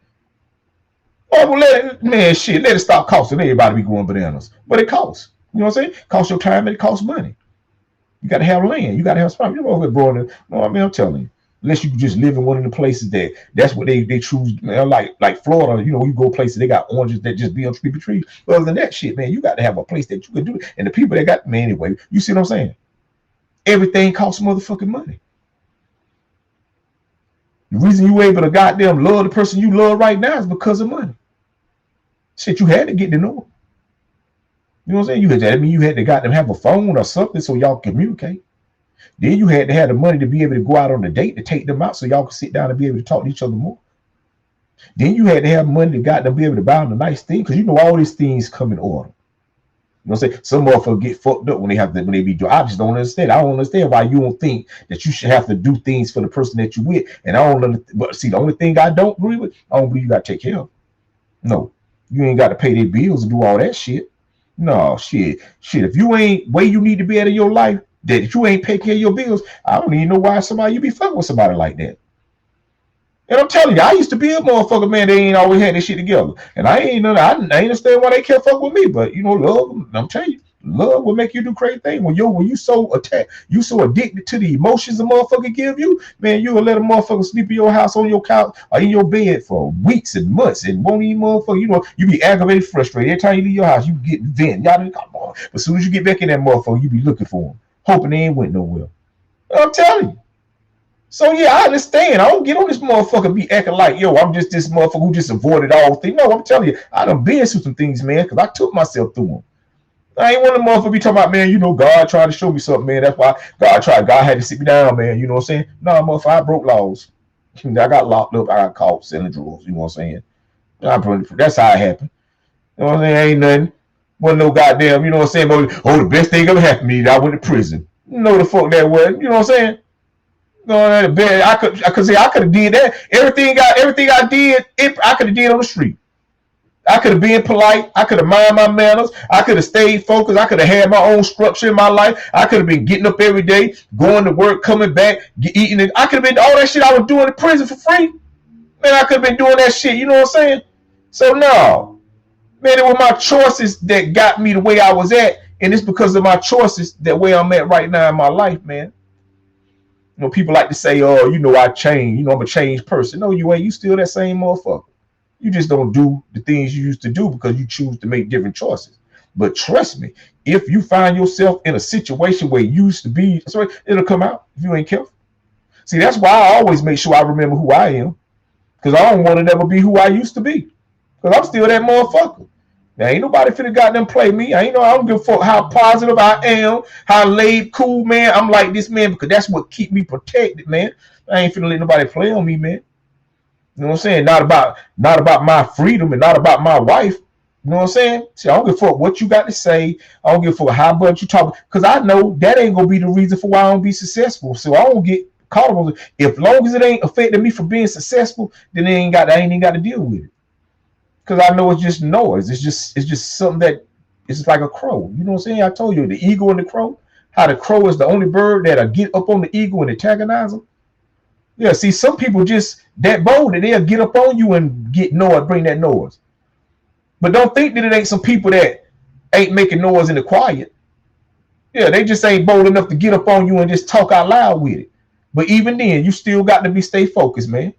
Oh, well, let it stop costing everybody to be growing bananas. But it costs. You know what I'm saying? It costs your time and it costs money. You got to have land. You got to have spot. You know what I'm telling you. Unless you just live in one of the places that's what they choose, man, like Florida, you know, you go places, they got oranges that just be on trees. But other than that shit, man, you got to have a place that you can do it. And the people that got, man, anyway, you see what I'm saying? Everything costs motherfucking money. The reason you able to goddamn love the person you love right now is because of money. Shit, you had to get to know them. You know what I'm saying? You had to goddamn have a phone or something so y'all communicate. Then you had to have the money to be able to go out on a date to take them out so y'all could sit down and be able to talk to each other more. Then you had to have money to got them be able to buy them a nice thing because you know all these things come in order. You know what I'm saying? Some motherfuckers get fucked up when they be doing. I just don't understand. I don't understand why you don't think that you should have to do things for the person that you with. And I don't understand. But see, the only thing I don't agree with, I don't believe you got to take care of. No, you ain't got to pay their bills and do all that shit. No, shit. If you ain't where you need to be out of your life, that you ain't pay care of your bills, I don't even know why you be fucking with somebody like that. And I'm telling you, I used to be a motherfucker, man. They ain't always had this shit together, and I ain't understand why they can't fuck with me. But you know, love. I'm telling you, love will make you do crazy things. When you so attached, you so addicted to the emotions a motherfucker give you, man, you will let a motherfucker sleep in your house, on your couch, or in your bed for weeks and months, and won't even motherfucker. You know, you be aggravated, frustrated every time you leave your house. You get vent. Y'all come on. But as soon as you get back in that motherfucker, you be looking for him, hoping they ain't went nowhere. I'm telling you. So yeah, I understand. I don't get on this motherfucker be acting like, yo, I'm just this motherfucker who just avoided all things. No, I'm telling you, I done been through some things, man, because I took myself through them. I ain't one of the motherfuckers be talking about, man, you know, God tried to show me something, man. That's why God had to sit me down, man. You know what I'm saying? No, motherfucker, I broke laws. I got locked up. I got caught selling drugs. You know what I'm saying? That's how it happened. You know what I'm saying? Ain't nothing. Wasn't no goddamn, you know what I'm saying? Oh, the best thing ever happened to me, I went to prison. No, the fuck that was. You know what I'm saying? No, I could have did that. Everything I did, I could have did on the street. I could have been polite. I could have mind my manners. I could have stayed focused. I could have had my own structure in my life. I could have been getting up every day, going to work, coming back, eating it. I could have been all that shit I was doing in prison for free. Man, I could have been doing that shit. You know what I'm saying? So no, man, it was my choices that got me the way I was at. And it's because of my choices that where I'm at right now in my life, man. You know, people like to say, oh, you know, I changed. You know, I'm a changed person. No, you ain't. You still that same motherfucker. You just don't do the things you used to do because you choose to make different choices. But trust me, if you find yourself in a situation where you used to be, sorry, it'll come out if you ain't careful. See, that's why I always make sure I remember who I am. Because I don't want to never be who I used to be. Because I'm still that motherfucker. Now, ain't nobody finna goddamn play me. I don't give a fuck how positive I am, how laid, cool, man. I'm like this, man, because that's what keep me protected, man. I ain't finna let nobody play on me, man. You know what I'm saying? Not about my freedom and not about my wife. You know what I'm saying? See, I don't give a fuck what you got to say. I don't give a fuck how much you talk. Because I know that ain't going to be the reason for why I don't be successful. So I don't get caught up on it. If long as it ain't affecting me from being successful, then I ain't even got to deal with it. Because I know it's just noise. It's just something that it's like a crow. You know what I'm saying? I told you, the eagle and the crow. How the crow is the only bird that'll get up on the eagle and antagonize them. Yeah, see, some people just that bold that they'll get up on you and get noise, bring that noise. But don't think that it ain't some people that ain't making noise in the quiet. Yeah, they just ain't bold enough to get up on you and just talk out loud with it. But even then, you still got to stay focused, man.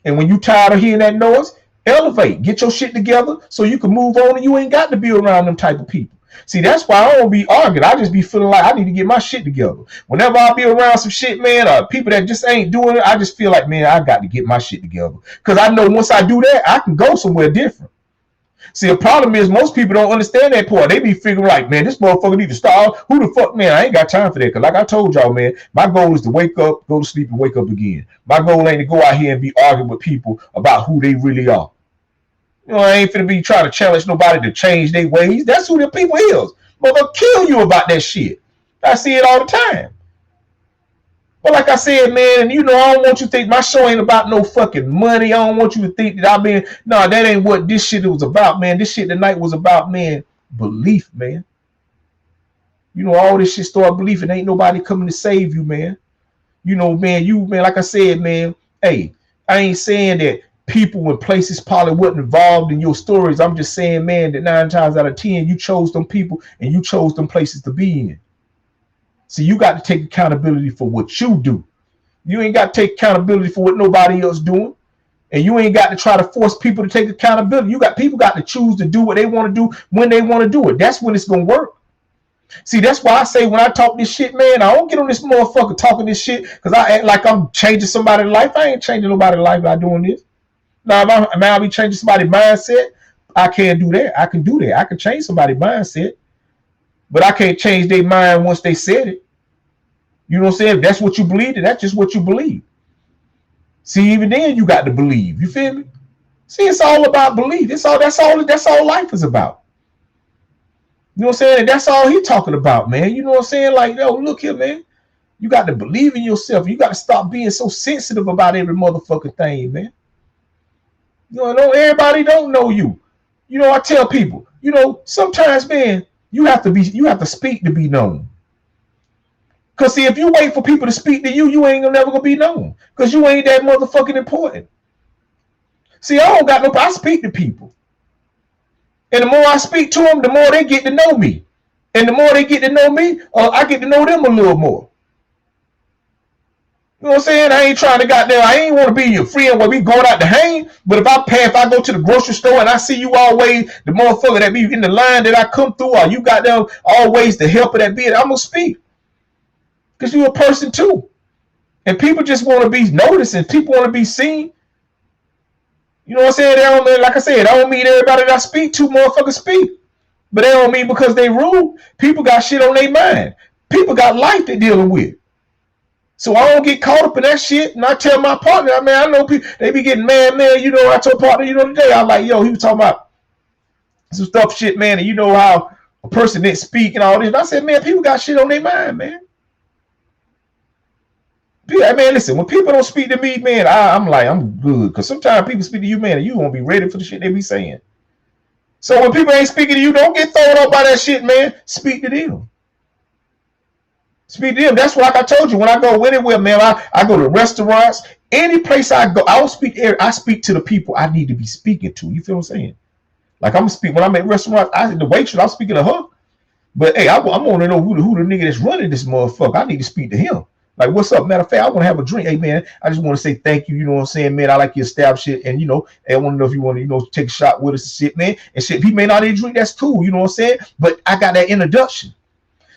And when you tired of hearing that noise, elevate, get your shit together so you can move on and you ain't got to be around them type of people. See, that's why I don't be arguing. I just be feeling like I need to get my shit together. Whenever I be around some shit, man, people that just ain't doing it, I just feel like, man, I got to get my shit together. Because I know once I do that, I can go somewhere different. See, the problem is most people don't understand that part. They be figuring like, man, this motherfucker need to stop. Who the fuck, man? I ain't got time for that. Because like I told y'all, man, my goal is to wake up, go to sleep, and wake up again. My goal ain't to go out here and be arguing with people about who they really are. You know, I ain't finna be trying to challenge nobody to change their ways. That's who the people is. But they'll kill you about that shit. I see it all the time. But like I said, man, you know, I don't want you to think my show ain't about no fucking money. I don't want you to think that that ain't what this shit was about, man. This shit tonight was about, man, belief, man. You know, all this shit start believing ain't nobody coming to save you, man. You know, man, like I said, man, hey, I ain't saying that people and places probably wasn't involved in your stories. I'm just saying, man, that 9 times out of 10, you chose them people and you chose them places to be in. So you got to take accountability for what you do. You ain't got to take accountability for what nobody else doing. And you ain't got to try to force people to take accountability. People got to choose to do what they want to do when they want to do it. That's when it's going to work. See, that's why I say when I talk this shit, man, I don't get on this motherfucker talking this shit because I act like I'm changing somebody's life. I ain't changing nobody's life by doing this. Now, I be changing somebody's mindset. I can't do that. I can do that. I can change somebody's mindset. But I can't change their mind once they said it. You know what I'm saying? If that's what you believe, then that's just what you believe. See, even then you got to believe. You feel me? See, it's all about belief. That's all life is about. You know what I'm saying? And that's all he talking about, man. You know what I'm saying? Like, yo, look here, man. You got to believe in yourself. You got to stop being so sensitive about every motherfucking thing, man. You know, everybody don't know you. You know, I tell people, you know, sometimes, man, you have to speak to be known. Because see, if you wait for people to speak to you, you ain't never gonna be known. Because you ain't that motherfucking important. See, I speak to people. And the more I speak to them, the more they get to know me. And the more they get to know me, I get to know them a little more. You know what I'm saying? I ain't trying to I ain't want to be your friend where we going out to hang. But if I go to the grocery store and I see you always, the motherfucker that be in the line that I come through, or you got them always the helper that be, I'm going to speak. Because you're a person too. And people just want to be noticed and people want to be seen. You know what I'm saying? Like I said, I don't mean everybody that I speak to motherfuckers speak. But they don't mean because they rude. People got shit on their mind. People got life they're dealing with. So I don't get caught up in that shit. And I tell my partner, I know people, they be getting mad, man. You know, I told partner, today, I was like, yo, he was talking about some stuff shit, man. And you know how a person didn't speak and all this. And I said, man, people got shit on their mind, man. Man, listen, when people don't speak to me, man, I'm good. Because sometimes people speak to you, man, and you won't be ready for the shit they be saying. So when people ain't speaking to you, don't get thrown up by that shit, man. Speak to them. Speak to them. That's what, like I told you, when I go anywhere, man, I go to restaurants, any place I go, I speak to the people I need to be speaking to. You feel what I'm saying? Like when I'm at restaurants, the waitress, I'm speaking to her. But hey, I want to know who the nigga that's running this motherfucker. I need to speak to him. Like, what's up? Matter of fact, I want to have a drink. Hey, man, I just want to say thank you. You know what I'm saying, man? I like your style shit. And, you know, I want to know if you want to, you know, take a shot with us and shit, man. And shit, if he may not even drink, that's cool. You know what I'm saying? But I got that introduction.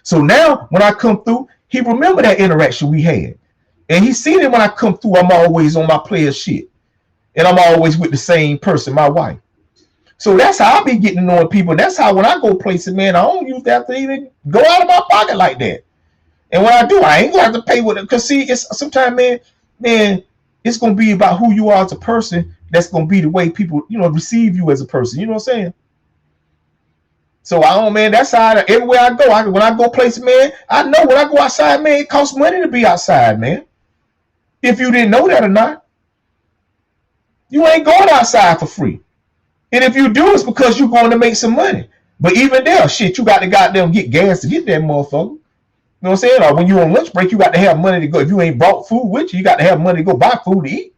So now when I come through, he remember that interaction we had. And he see that when I come through, I'm always on my player shit. And I'm always with the same person, my wife. So that's how I be getting to know people. That's how when I go places, man, I don't use that to even go out of my pocket like that. And when I do, I ain't gonna have to pay with it. Cause see, it's sometimes, man, it's gonna be about who you are as a person. That's gonna be the way people, you know, receive you as a person. You know what I'm saying? So I don't, man. That's how everywhere I go. When I go places, man, I know when I go outside, man, it costs money to be outside, man. If you didn't know that or not, you ain't going outside for free. And if you do, it's because you're going to make some money. But even there, shit, you got to goddamn get gas to get that motherfucker. You know what I'm saying? Or when you on lunch break, you got to have money to go. If you ain't brought food with you, you got to have money to go buy food to eat.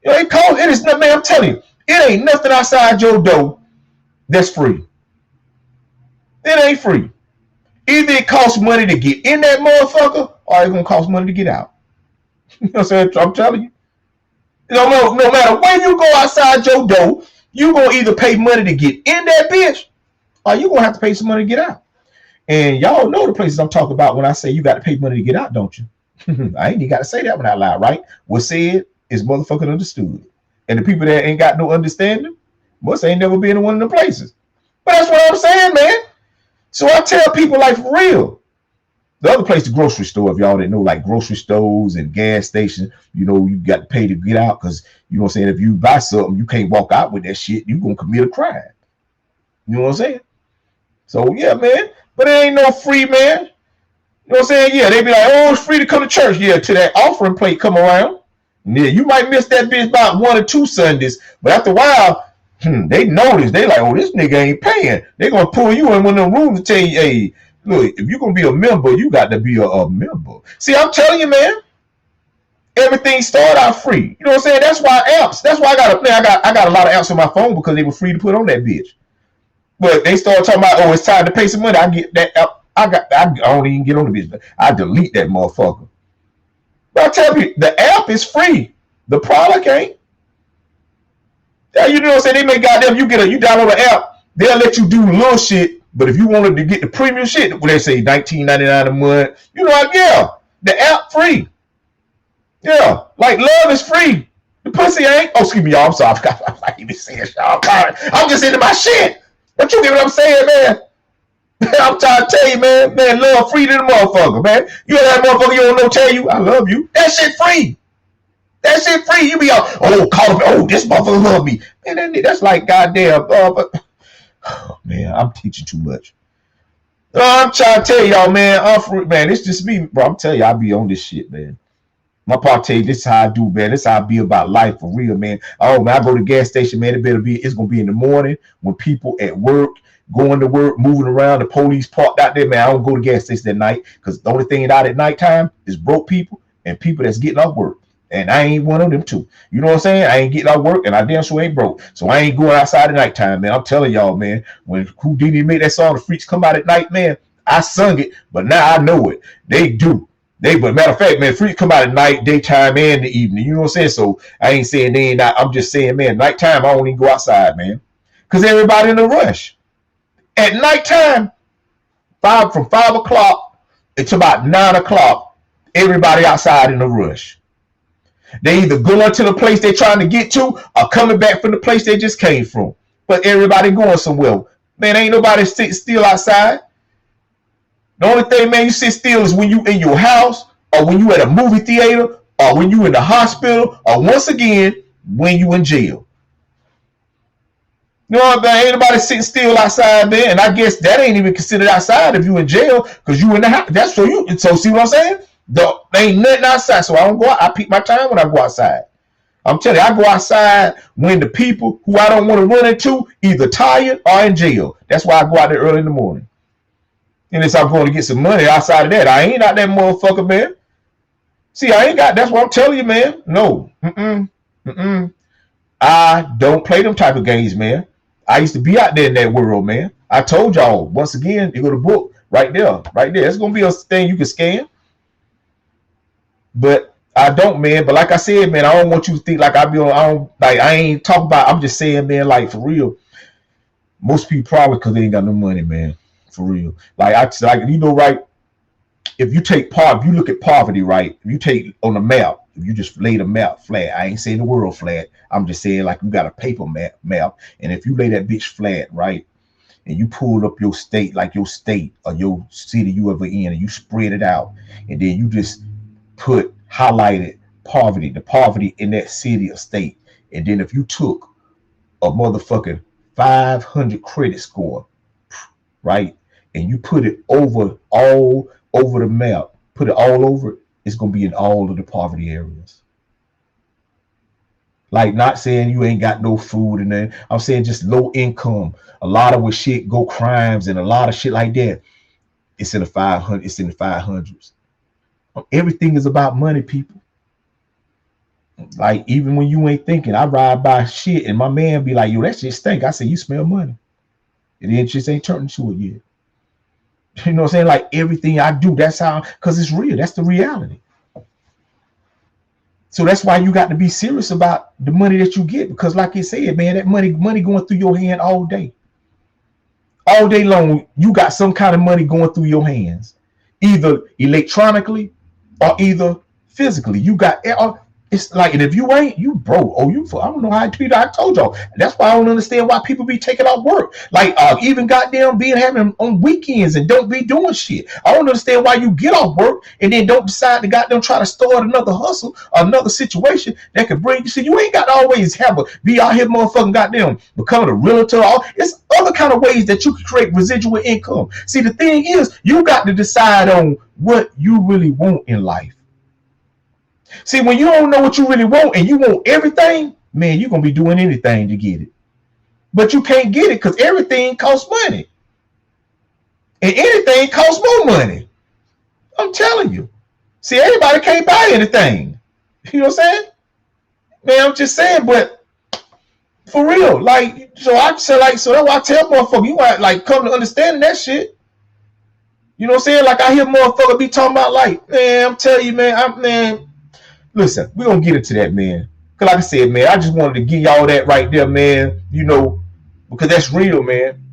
You know, it is nothing, man. I'm telling you, it ain't nothing outside your door that's free. It ain't free. Either it costs money to get in that motherfucker, or it's gonna cost money to get out. You know what I'm saying? I'm telling you. No matter when you go outside your door, you gonna either pay money to get in that bitch, or you gonna have to pay some money to get out. And y'all know the places I'm talking about when I say you got to pay money to get out, don't you? I ain't even got to say that one out loud, right? What's said is motherfucking understood. And the people that ain't got no understanding must ain't never been in one of them places. But that's what I'm saying, man. So I tell people, like, for real. The other place, the grocery store, if y'all didn't know, like grocery stores and gas stations, you know, you got to pay to get out because, you know what I'm saying, if you buy something, you can't walk out with that shit, you going to commit a crime. You know what I'm saying? So, yeah, man. But it ain't no free, man. You know what I'm saying? Yeah, they be like, oh, it's free to come to church. Yeah, till that offering plate come around. Yeah, you might miss that bitch about 1 or 2 Sundays. But after a while, they notice. They like, oh, this nigga ain't paying. They going to pull you in one of them rooms and tell you, hey, look, if you're going to be a member, you got to be a member. See, I'm telling you, man, everything started out free. You know what I'm saying? That's why apps. That's why I got a lot of apps on my phone because they were free to put on that bitch. But they started talking about, oh, it's time to pay some money. I get that app. I don't even get on the bitch. I delete that motherfucker. But I tell you, the app is free. The product ain't. Yeah, you know what I'm saying? They make goddamn, you download an app, they'll let you do little shit. But if you wanted to get the premium shit, what they say, $19.99 a month, you know what? Yeah, the app free. Yeah, like love is free. The pussy ain't. Oh, excuse me, y'all. I'm sorry. I ain't even saying y'all. I'm just into my shit. But you get what I'm saying, man? I'm trying to tell you, man, love free to the motherfucker, man. You that motherfucker you don't know tell you, I love you. That shit free. That shit free. You be all, oh, call up, oh, this motherfucker love me. Man, that's like goddamn, oh, man, I'm teaching too much. I'm trying to tell y'all, man, it's just me, bro. I'm telling you, I be on this shit, man. My part tell you, this is how I do, man. This is how I be about life for real, man. Oh, man, I go to the gas station, man. It's going to be in the morning when people at work, going to work, moving around, the police parked out there, man. I don't go to gas station at night because the only thing out at nighttime is broke people and people that's getting off work. And I ain't one of them too. You know what I'm saying? I ain't getting off work and I damn sure ain't broke. So I ain't going outside at nighttime, man. I'm telling y'all, man, when Houdini made that song, The Freaks Come Out at Night, man, I sung it, but now I know it. They do. But matter of fact, man, freaks come out at night, daytime, and the evening. You know what I'm saying? So I ain't saying they ain't not. I'm just saying, man, nighttime, I don't even go outside, man. Because everybody in a rush. At nighttime, from 5 o'clock until about 9 o'clock, everybody outside in a rush. They either going to the place they're trying to get to or coming back from the place they just came from. But everybody going somewhere. Man, ain't nobody sitting still outside. The only thing, man, you sit still is when you in your house or when you at a movie theater or when you in the hospital or once again, when you in jail. You know what, man? Ain't nobody sitting still outside, man. And I guess that ain't even considered outside if you in jail because you in the house. That's for you. So see what I'm saying? There ain't nothing outside. So I don't go out. I peep my time when I go outside. I'm telling you, I go outside when the people who I don't want to run into either tired or in jail. That's why I go out there early in the morning. And if I'm going to get some money outside of that, I ain't out that motherfucker, man. See, I ain't got, that's what I'm telling you, man. No. I don't play them type of games, man. I used to be out there in that world, man. I told y'all once again, you go to book right there, right there. It's gonna be a thing you can scan, but I don't, man. But like I said, man, I don't want you to think like I be on. I don't like. I ain't talking about. I'm just saying, man. Like for real, most people probably because they ain't got no money, man. For real, like you know, right? If you take if you look at poverty, right? If you take on a map, if you just lay the map flat, I ain't saying the world flat. I'm just saying like you got a paper map, and if you lay that bitch flat, right? And you pull up your state, like your state or your city you ever in, and you spread it out, and then you just highlighted the poverty in that city or state, and then if you took a motherfucking 500 credit score, right, and you put it all over the map, put it all over it, it's gonna be in all of the poverty areas. Like not saying you ain't got no food and then I'm saying just low income. A lot of where shit go crimes and a lot of shit like that. It's in the 500. It's in the 500s. Everything is about money, people. Like even when you ain't thinking, I ride by shit and my man be like, "Yo, that shit stink." I say, "You smell money," and then just ain't turned into it yet. You know what I'm saying? Like everything I do, that's how, because it's real. That's the reality. So that's why you got to be serious about the money that you get, because like you said, man, that money going through your hand all day long. You got some kind of money going through your hands, either electronically or either physically. You got it's like, and if you ain't, you broke. Oh, I don't know how I told y'all. That's why I don't understand why people be taking off work. Like even goddamn being having on weekends and don't be doing shit. I don't understand why you get off work and then don't decide to goddamn try to start another hustle or another situation that could bring you. See, you ain't got to always be out here motherfucking goddamn becoming a realtor. It's other kind of ways that you can create residual income. See, the thing is, you got to decide on what you really want in life. See, when you don't know what you really want and you want everything, man, you're going to be doing anything to get it. But you can't get it because everything costs money. And anything costs more money. I'm telling you. See, everybody can't buy anything. You know what I'm saying? Man, I'm just saying, but for real, like, so that's why I tell motherfuckers, you got like come to understanding that shit. You know what I'm saying? Like I hear motherfuckers be talking about like, man, I'm telling you, man, listen, we're going to get into that, man. Because like I said, man, I just wanted to give y'all that right there, man. You know, because that's real, man.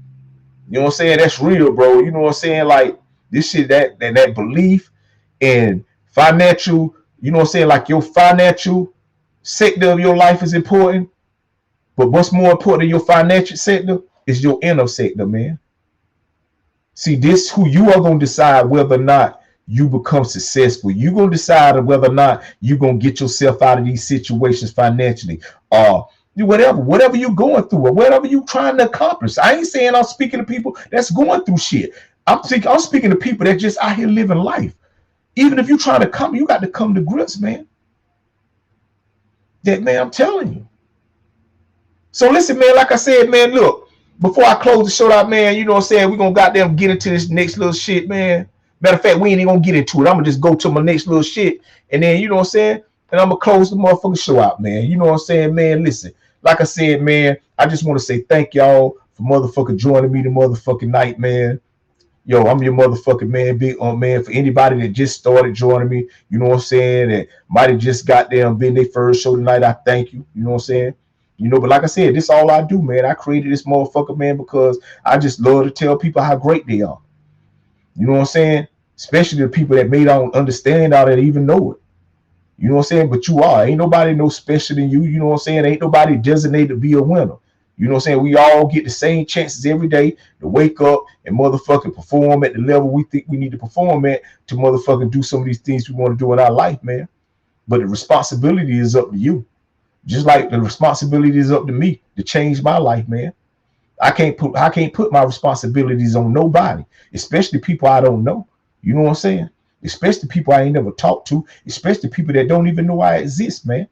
You know what I'm saying? That's real, bro. You know what I'm saying? Like, this shit, that belief in financial, you know what I'm saying? Like, your financial sector of your life is important. But what's more important than your financial sector is your inner sector, man. See, this who you are going to decide whether or not you become successful. You're going to decide whether or not you're going to get yourself out of these situations financially or whatever you're going through or whatever you're trying to accomplish. I ain't saying I'm speaking to people that's going through shit. I'm speaking to people that just out here living life. Even if you're trying to come, you got to come to grips, man. That, man, I'm telling you. So listen, man, like I said, man, look, before I close the show out, man, you know what I'm saying? We're going to goddamn get into this next little shit, man. Matter of fact, we ain't even gonna get into it. I'm gonna just go to my next little shit, and then you know what I'm saying. And I'm gonna close the motherfucking show out, man. You know what I'm saying, man. Listen, like I said, man, I just want to say thank y'all for motherfucking joining me the motherfucking night, man. Yo, I'm your motherfucking man, Big Unc, man. For anybody that just started joining me, you know what I'm saying, that might have just goddamn been their first show tonight, I thank you. You know what I'm saying. You know, but like I said, this is all I do, man. I created this motherfucker, man, because I just love to tell people how great they are. You know what I'm saying? Especially the people that may not understand all that, even know it. You know what I'm saying? But you are. Ain't nobody no special than you. You know what I'm saying? Ain't nobody designated to be a winner. You know what I'm saying? We all get the same chances every day to wake up and motherfucking perform at the level we think we need to perform at to motherfucking do some of these things we want to do in our life, man. But the responsibility is up to you. Just like the responsibility is up to me to change my life, man. I can't put my responsibilities on nobody, especially people I don't know. You know what I'm saying? Especially people I ain't never talked to, especially people that don't even know I exist, man.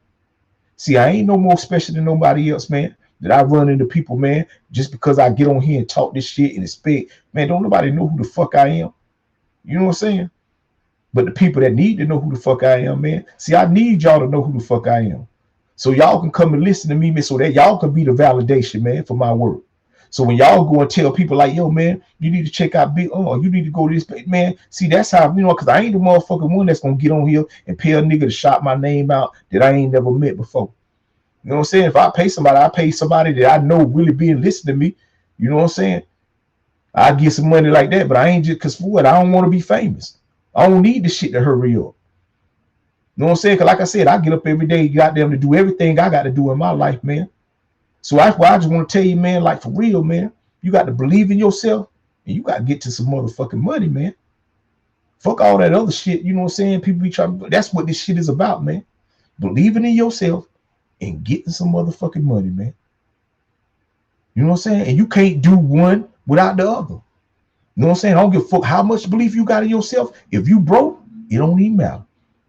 See, I ain't no more special than nobody else, man. That I run into people, man, just because I get on here and talk this shit and expect, man, don't nobody know who the fuck I am. You know what I'm saying? But the people that need to know who the fuck I am, man. See, I need y'all to know who the fuck I am. So y'all can come and listen to me, man, so that y'all can be the validation, man, for my work. So when y'all go and tell people like, yo, man, you need to check out Big Unc, you need to go to this place, man. See, that's how, because I ain't the motherfucking one that's gonna get on here and pay a nigga to shout my name out that I ain't never met before. You know what I'm saying? If I pay somebody that I know really being listening to me. You know what I'm saying? I get some money like that, but I ain't just because for what? I don't want to be famous. I don't need this shit to hurry up. You know what I'm saying? Because like I said, I get up every day, got them to do everything I got to do in my life, man. So that's why I just want to tell you, man, like for real, man, you got to believe in yourself and you got to get to some motherfucking money, man. Fuck all that other shit, you know what I'm saying? People be trying, that's what this shit is about, man. Believing in yourself and getting some motherfucking money, man. You know what I'm saying? And you can't do one without the other. You know what I'm saying? I don't give a fuck how much belief you got in yourself. If you broke, it don't even matter.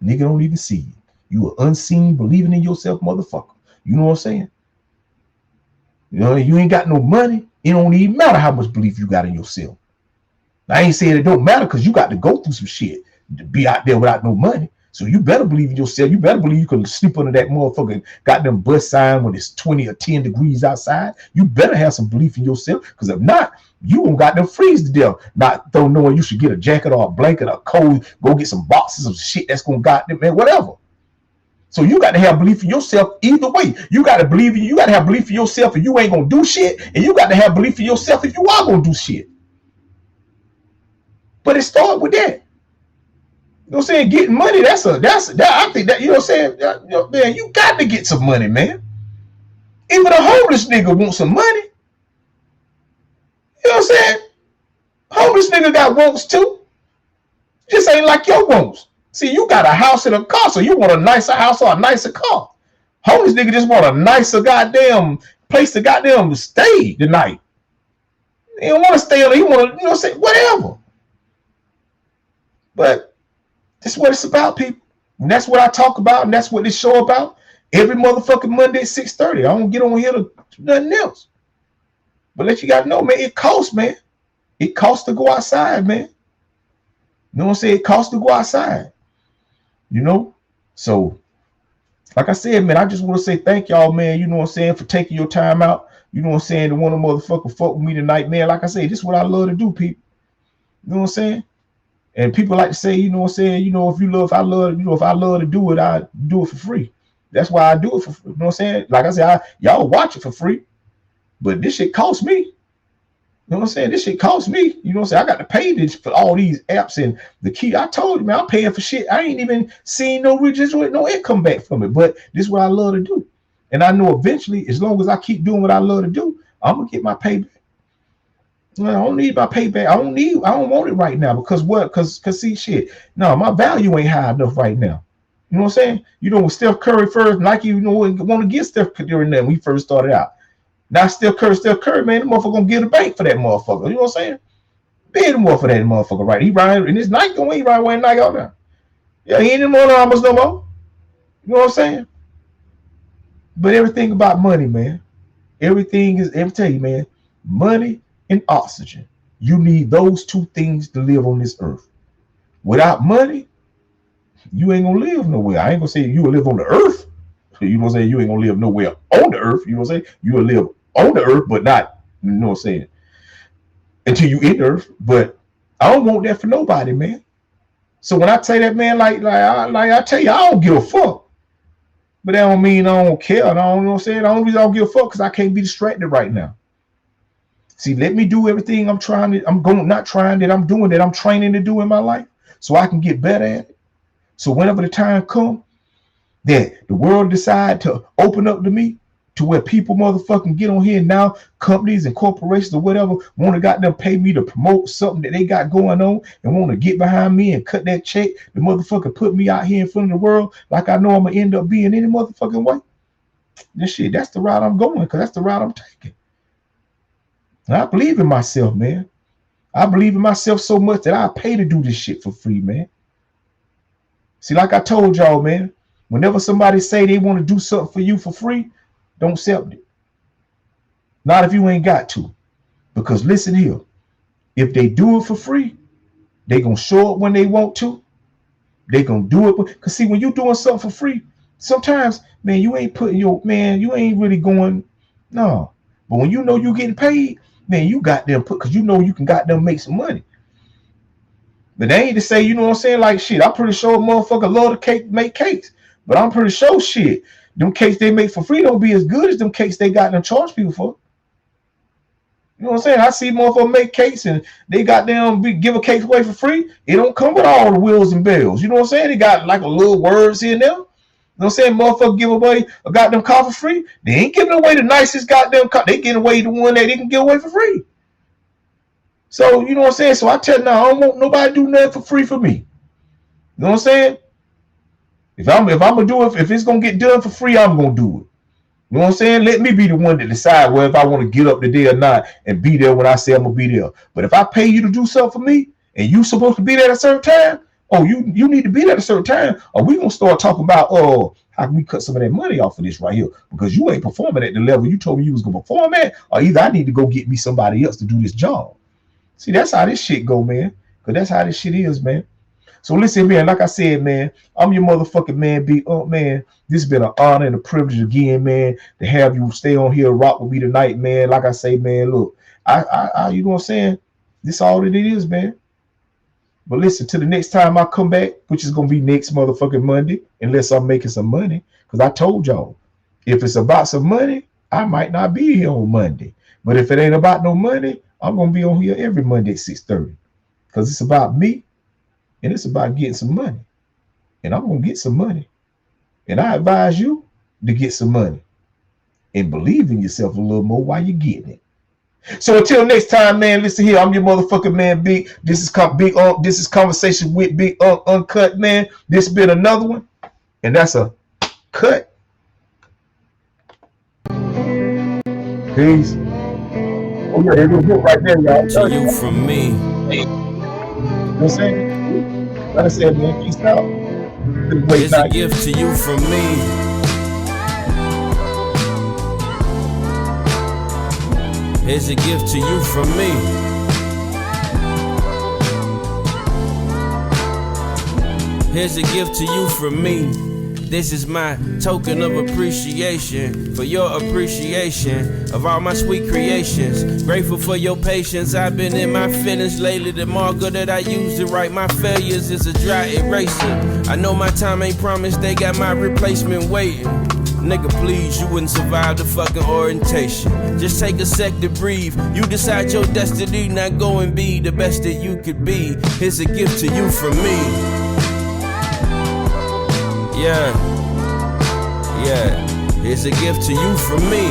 Nigga don't even see you. You are unseen, believing in yourself, motherfucker. You know what I'm saying? You know, you ain't got no money. It don't even matter how much belief you got in yourself. I ain't saying it don't matter because you got to go through some shit to be out there without no money. So you better believe in yourself. You better believe you can sleep under that motherfucking goddamn bus sign when it's 20 or 10 degrees outside. You better have some belief in yourself because if not, you won't got them freeze to death. Not though knowing you should get a jacket or a blanket or coat, go get some boxes of shit that's gonna goddamn man, whatever. So you got to have belief in yourself either way. You got to believe in you got to have belief in yourself if you ain't gonna do shit, and you got to have belief in yourself if you are gonna do shit. But it starts with that. You know what I'm saying? Getting money, that's I think that, you know what I'm saying? Man, you got to get some money, man. Even a homeless nigga wants some money. You know what I'm saying? Homeless nigga got wants too. Just ain't like your wants. See, you got a house and a car, so you want a nicer house or a nicer car. Homeless nigga just want a nicer goddamn place to goddamn stay tonight. He don't want to stay on. He want to, you know what I'm saying? Whatever. But that's what it's about, people. And that's what I talk about, and that's what this show about. Every motherfucking Monday at 6:30. I don't get on here to do nothing else. But let you guys know, man, it costs, man. It costs to go outside, man. You know what I'm saying? It costs to go outside. You know? So, like I said, man, I just want to say thank y'all, man, you know what I'm saying, for taking your time out. You know what I'm saying? To want to motherfucker fuck with me tonight, man. Like I said, this is what I love to do, people. You know what I'm saying? And people like to say, you know what I'm saying, you know, if I love to do it, I do it for free. That's why I do it for free. You know what I'm saying? Like I said, y'all watch it for free. But this shit costs me. You know what I'm saying? This shit costs me. You know what I'm saying? I got to pay this for all these apps and the key. I told you, man, I'm paying for shit. I ain't even seen no residual, no income back from it. But this is what I love to do. And I know eventually, as long as I keep doing what I love to do, I'm gonna get my payback. I don't need my payback. I don't want it right now because what? Because see shit. No, my value ain't high enough right now. You know what I'm saying? You know, when Steph Curry first, Nike, you know, want to get Steph during that when we first started out. Now Steph Curry, man, the motherfucker gonna give the bank for that motherfucker. You know what I'm saying? Pay more for that motherfucker, right? He riding in his Nike, he riding wearing Nike out there. Yeah, he ain't in Under Armour no more. You know what I'm saying? But everything about money, man. Everything is, let me tell you, man, money and oxygen. You need those two things to live on this earth. Without money, you ain't gonna live nowhere. I ain't gonna say you will live on the earth. You know what I'm saying? You ain't gonna live nowhere on the earth. You know what I'm saying? You will live on the earth, but not, you know what I'm saying, until you in the earth. But I don't want that for nobody, man. So when I tell that, man, like I tell you, I don't give a fuck. But that don't mean I don't care. I don't, you know what I'm saying? The only reason I don't give a fuck because I can't be distracted right now. See, let me do everything I'm doing that I'm training to do in my life so I can get better at it. So whenever the time comes that the world decide to open up to me to where people motherfucking get on here now, companies and corporations or whatever want to goddamn pay me to promote something that they got going on and want to get behind me and cut that check, the motherfucker put me out here in front of the world like I know I'm going to end up being any motherfucking way. This shit, that's the route I'm going because that's the route I'm taking. And I believe in myself, man. I believe in myself so much that I pay to do this shit for free, man. See, like I told y'all, man, whenever somebody say they want to do something for you for free, don't accept it. Not if you ain't got to. Because listen here, if they do it for free, they gonna show up when they want to. They gonna do it. Because see, when you doing something for free, sometimes, man, you ain't really going, no. But when you know you getting paid, man, you got them put, because you know you can got them make some money. But they ain't to say, you know what I'm saying? Like, shit, I'm pretty sure a motherfucker love to make cakes. But I'm pretty sure, shit, them cakes they make for free don't be as good as them cakes they got them charge people for. You know what I'm saying? I see motherfuckers make cakes and they got them give a cake away for free. It don't come with all the wheels and bells. You know what I'm saying? They got like a little words here and there. You know what I'm saying? Motherfucker give away a goddamn car for free. They ain't giving away the nicest goddamn car. They giving away the one that they can give away for free. So, you know what I'm saying? So I tell you now, I don't want nobody to do nothing for free for me. You know what I'm saying? If I'm gonna do it, if it's gonna get done for free, I'm gonna do it. You know what I'm saying? Let me be the one to decide whether if I want to get up today or not and be there when I say I'm gonna be there. But if I pay you to do something for me and you supposed to be there at a certain time, oh, you need to be there at a certain time, or we gonna start talking about, oh, how can we cut some of that money off of this right here? Because you ain't performing at the level you told me you was gonna perform at, or either I need to go get me somebody else to do this job. See, that's how this shit go, man. Because that's how this shit is, man. So listen, man, like I said, man, I'm your motherfucking man, Big Unc, man. This has been an honor and a privilege again, man, to have you stay on here and rock with me tonight, man. Like I say, man, look, I you know what I'm saying? This all that it is, man. But listen, till the next time I come back, which is going to be next motherfucking Monday, unless I'm making some money. Because I told y'all, if it's about some money, I might not be here on Monday. But if it ain't about no money, I'm going to be on here every Monday at 6:30. Because it's about me. And it's about getting some money. And I'm going to get some money. And I advise you to get some money. And believe in yourself a little more while you're getting it. So until next time, man, listen here. I'm your motherfucking man, Big. This is Big Unc. This is Conversation with Big Unc, Uncut, man. This been another one. And that's a cut. Peace. Oh, yeah, there's a book right there, y'all. To you from me. You know what I'm saying? Like I said, man, peace out. It's a gift to you from me. Here's a gift to you from me. Here's a gift to you from me. This is my token of appreciation for your appreciation of all my sweet creations. Grateful for your patience. I've been in my feelings lately. The marker that I use to write my failures is a dry eraser. I know my time ain't promised. They got my replacement waiting. Nigga, please, you wouldn't survive the fucking orientation. Just take a sec to breathe. You decide your destiny, not go and be the best that you could be. Here's a gift to you from me. Yeah, here's a gift to you from me.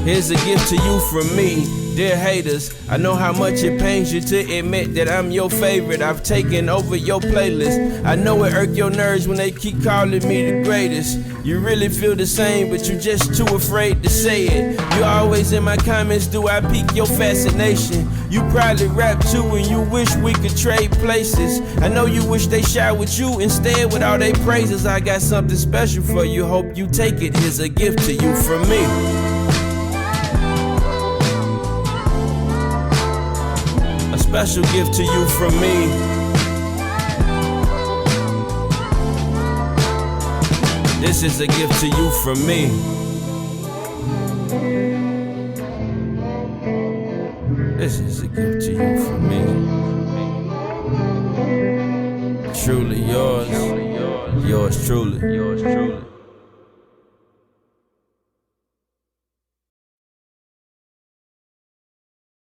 Here's a gift to you from me. Dear haters, I know how much it pains you to admit that I'm your favorite. I've taken over your playlist. I know it irk your nerves when they keep calling me the greatest. You really feel the same, but you're just too afraid to say it. You always in my comments, do I pique your fascination? You probably rap too and you wish we could trade places. I know you wish they shot with you instead with all they praises. I got something special for you, hope you take it. Here's a gift to you from me. A special gift to you from me. This is a gift to you from me. This is a gift to you from me. Truly yours. Yours truly.